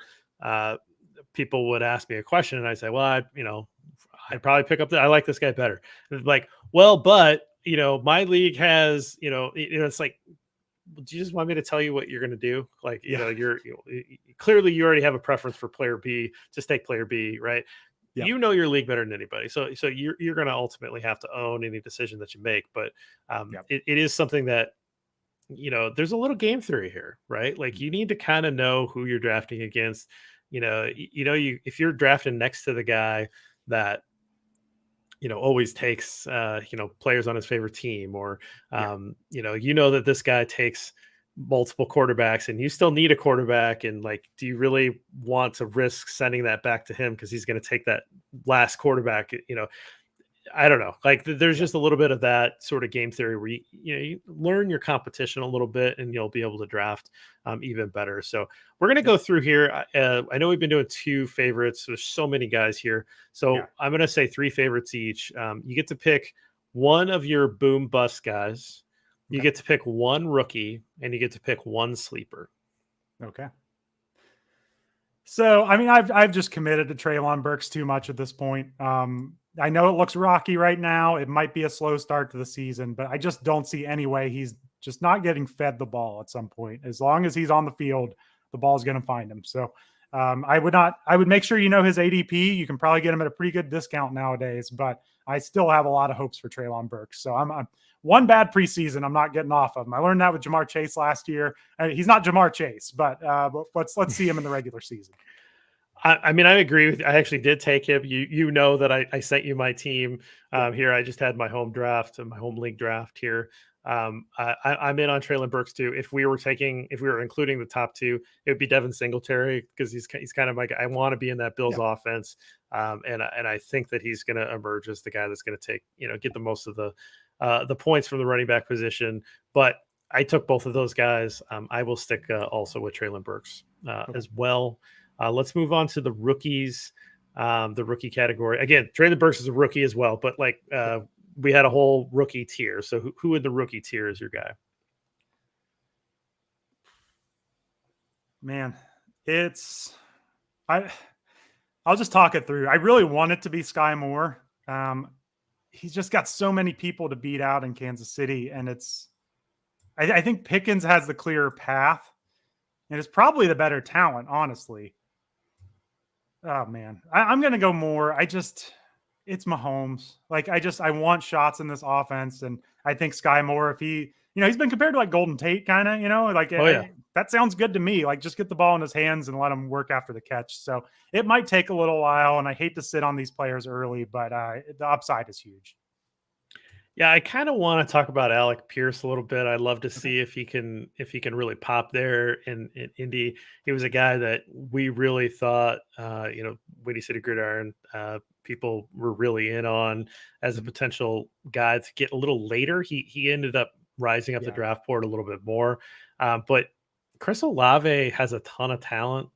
people would ask me a question and I say, well, I'd probably pick up I like this guy better. Like, well, but my league has, it's like, do you just want me to tell you what you're going to do? Like, you're clearly you already have a preference for player B. Just take player B, right? Yeah. Your league better than anybody. So you're going to ultimately have to own any decision that you make. But it is something that, there's a little game theory here, right? Like you need to kind of know who you're drafting against. If you're drafting next to the guy that, always takes, players on his favorite team, or, that this guy takes multiple quarterbacks and you still need a quarterback. And like, do you really want to risk sending that back to him? Cause he's going to take that last quarterback, I don't know. Like there's just a little bit of that sort of game theory where you learn your competition a little bit and you'll be able to draft even better. So we're going to go through here. I know we've been doing 2 favorites. There's so many guys here. So I'm going to say 3 favorites each. You get to pick one of your boom bust guys. You get to pick 1 rookie and you get to pick 1 sleeper. Okay. So, I mean, I've just committed to Treylon Burks too much at this point. I know it looks rocky right now. It might be a slow start to the season, but I just don't see any way he's just not getting fed the ball at some point. As long as he's on the field, the ball's going to find him. So I would make sure his ADP. You can probably get him at a pretty good discount nowadays, but I still have a lot of hopes for Treylon Burks. So I'm one bad preseason I'm not getting off of him. I learned that with Jamar Chase last year. He's not Jamar Chase, but let's see him in the regular season. I mean, I agree with you. I actually did take him. You know that I sent you my team here. I just had my home draft and my home league draft here. I'm in on Treylon Burks too. If we were including the top 2, it would be Devin Singletary because he's kind of like, I want to be in that Bills offense. And I think that he's going to emerge as the guy that's going to take, get the most of the points from the running back position. But I took both of those guys. I will stick also with Treylon Burks as well. Let's move on to the rookies, the rookie category. Again, Treylon Burks is a rookie as well, but like we had a whole rookie tier. So who in the rookie tier is your guy? Man, I'll just talk it through. I really want it to be Skye Moore. He's just got so many people to beat out in Kansas City, and I think Pickens has the clearer path, and it's probably the better talent, honestly. Oh man, I'm going to go Moore. It's Mahomes. Like I want shots in this offense. And I think Skye Moore, if he's been compared to like Golden Tate kind of, that sounds good to me. Like just get the ball in his hands and let him work after the catch. So it might take a little while, and I hate to sit on these players early, but the upside is huge. Yeah, I kind of want to talk about Alec Pierce a little bit. I'd love to see if he can really pop there in Indy. He was a guy that we really thought, Windy City Gridiron, people were really in on as a potential guy to get a little later. He ended up rising up the draft board a little bit more. But Chris Olave has a ton of talent.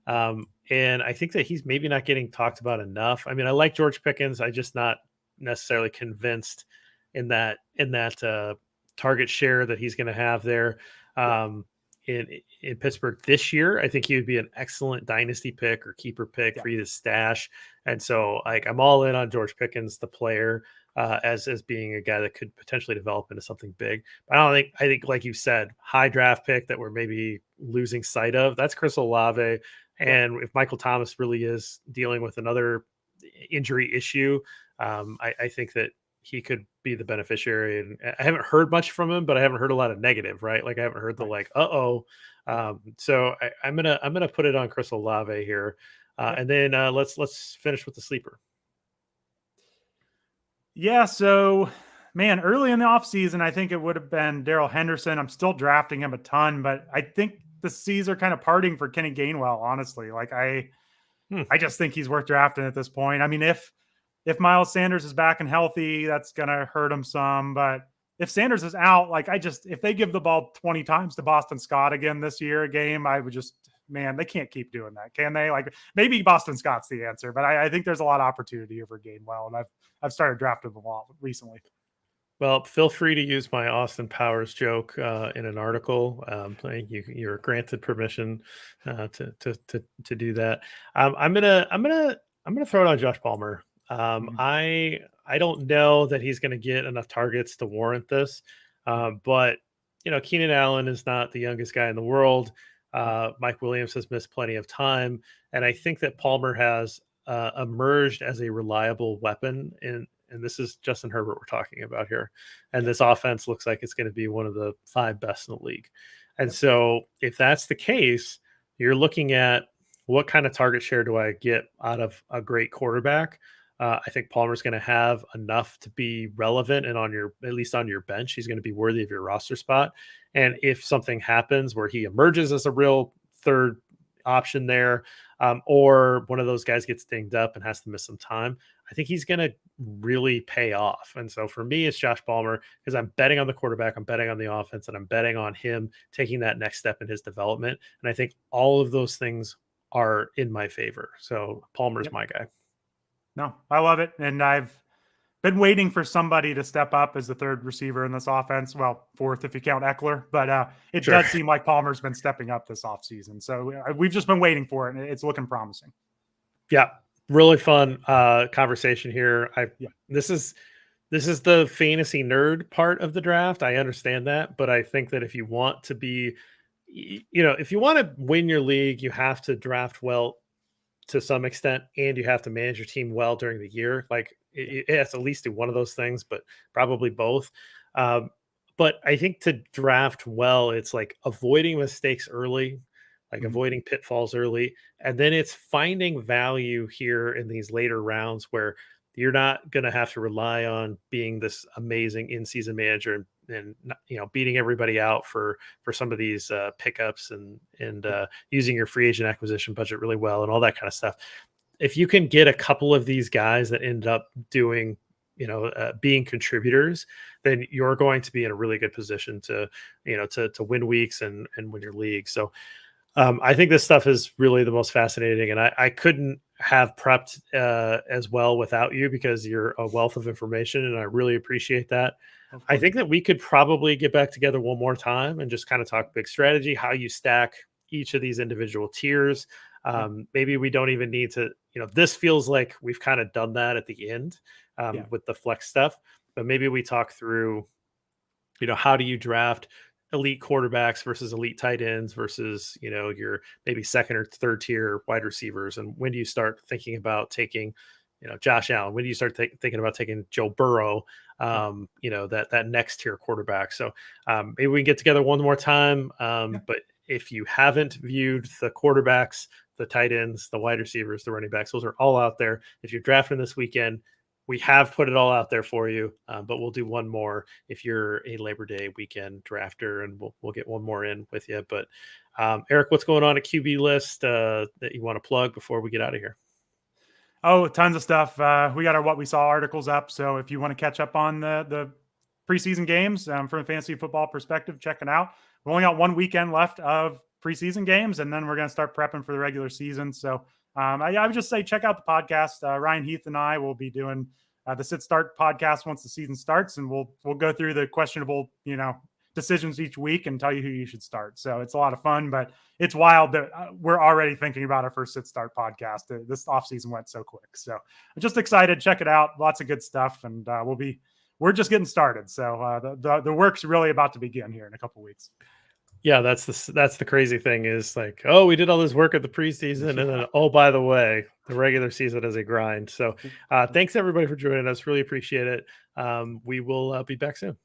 And I think that he's maybe not getting talked about enough. I mean, I like George Pickens. I'm just not necessarily convinced in that target share that he's going to have there in Pittsburgh this year. I think he would be an excellent dynasty pick or keeper pick for you to stash. And so like I'm all in on George Pickens, the player, as being a guy that could potentially develop into something big. But I think like you said, high draft pick that we're maybe losing sight of, that's Chris Olave. And if Michael Thomas really is dealing with another injury issue, I think that he could be the beneficiary. And I haven't heard much from him, but I haven't heard a lot of negative, right? Like I haven't heard the so I'm gonna put it on Chris Olave here, and then let's finish with the sleeper. Yeah. So, man, early in the offseason, I think it would have been Darrell Henderson. I'm still drafting him a ton, but I think the C's are kind of parting for Kenny Gainwell. Honestly, like I just think he's worth drafting at this point. I mean, if Miles Sanders is back and healthy, that's going to hurt him some. But if Sanders is out, if they give the ball 20 times to Boston Scott again this year, a game, I would they can't keep doing that. Can they? Like maybe Boston Scott's the answer, but I think there's a lot of opportunity over Gainwell. And I've started drafting him a lot recently. Well, feel free to use my Austin Powers joke in an article. You're granted permission to do that. I'm gonna throw it on Josh Palmer. I don't know that he's going to get enough targets to warrant this, but Keenan Allen is not the youngest guy in the world. Mike Williams has missed plenty of time, and I think that Palmer has emerged as a reliable weapon. And this is Justin Herbert we're talking about here, and this offense looks like it's going to be one of the 5 best in the league. And so, if that's the case, you're looking at what kind of target share do I get out of a great quarterback? I think Palmer's going to have enough to be relevant, and at least on your bench, he's going to be worthy of your roster spot. And if something happens where he emerges as a real third option there, or one of those guys gets dinged up and has to miss some time, I think he's going to really pay off. And so for me, it's Josh Palmer, because I'm betting on the quarterback, I'm betting on the offense, and I'm betting on him taking that next step in his development. And I think all of those things are in my favor. So Palmer's my guy. No, I love it. And I've been waiting for somebody to step up as the third receiver in this offense. Well, fourth if you count Eckler, but it does seem like Palmer's been stepping up this offseason. So we've just been waiting for it, and it's looking promising. Yeah, really fun conversation here. This is the fantasy nerd part of the draft. I understand that, but I think that if you want to be, if you want to win your league, you have to draft well to some extent, and you have to manage your team well during the year. Like it has to at least do one of those things, but probably both. But I think to draft well, it's like avoiding mistakes early, like avoiding pitfalls early. And then it's finding value here in these later rounds where you're not going to have to rely on being this amazing in-season manager and beating everybody out for some of these pickups and using your free agent acquisition budget really well and all that kind of stuff. If you can get a couple of these guys that end up doing, being contributors, then you're going to be in a really good position to win weeks and win your league. So I think this stuff is really the most fascinating, and I couldn't have prepped as well without you, because you're a wealth of information, and I really appreciate that. I think that we could probably get back together one more time and just kind of talk big strategy, how you stack each of these individual tiers. Maybe we don't even need to, this feels like we've kind of done that at the end with the flex stuff, but maybe we talk through, how do you draft elite quarterbacks versus elite tight ends versus, your maybe second or third tier wide receivers. And when do you start thinking about taking, Josh Allen? When do you start thinking about taking Joe Burrow, that next tier quarterback? So maybe we can get together one more time. But if you haven't viewed the quarterbacks, the tight ends, the wide receivers, the running backs, those are all out there. If you're drafting this weekend, we have put it all out there for you, but we'll do one more if you're a Labor Day weekend drafter, and we'll get one more in with you. But Erik, what's going on at QBList that you want to plug before we get out of here? Oh, tons of stuff. We got our What We Saw articles up. So if you want to catch up on the preseason games from a fantasy football perspective, check it out. We've only got one weekend left of preseason games, and then we're going to start prepping for the regular season. So I would just say check out the podcast. Ryan Heath and I will be doing the Sit Start podcast once the season starts, and we'll go through the questionable, decisions each week and tell you who you should start. So it's a lot of fun, but it's wild that we're already thinking about our first Sit Start podcast. This offseason went so quick. So I'm just excited. Check it out. Lots of good stuff. And we're just getting started. So the work's really about to begin here in a couple of weeks. Yeah, that's the crazy thing is like, oh, we did all this work at the preseason, and then, oh, by the way, the regular season is a grind. So thanks everybody for joining us. Really appreciate it. We will be back soon.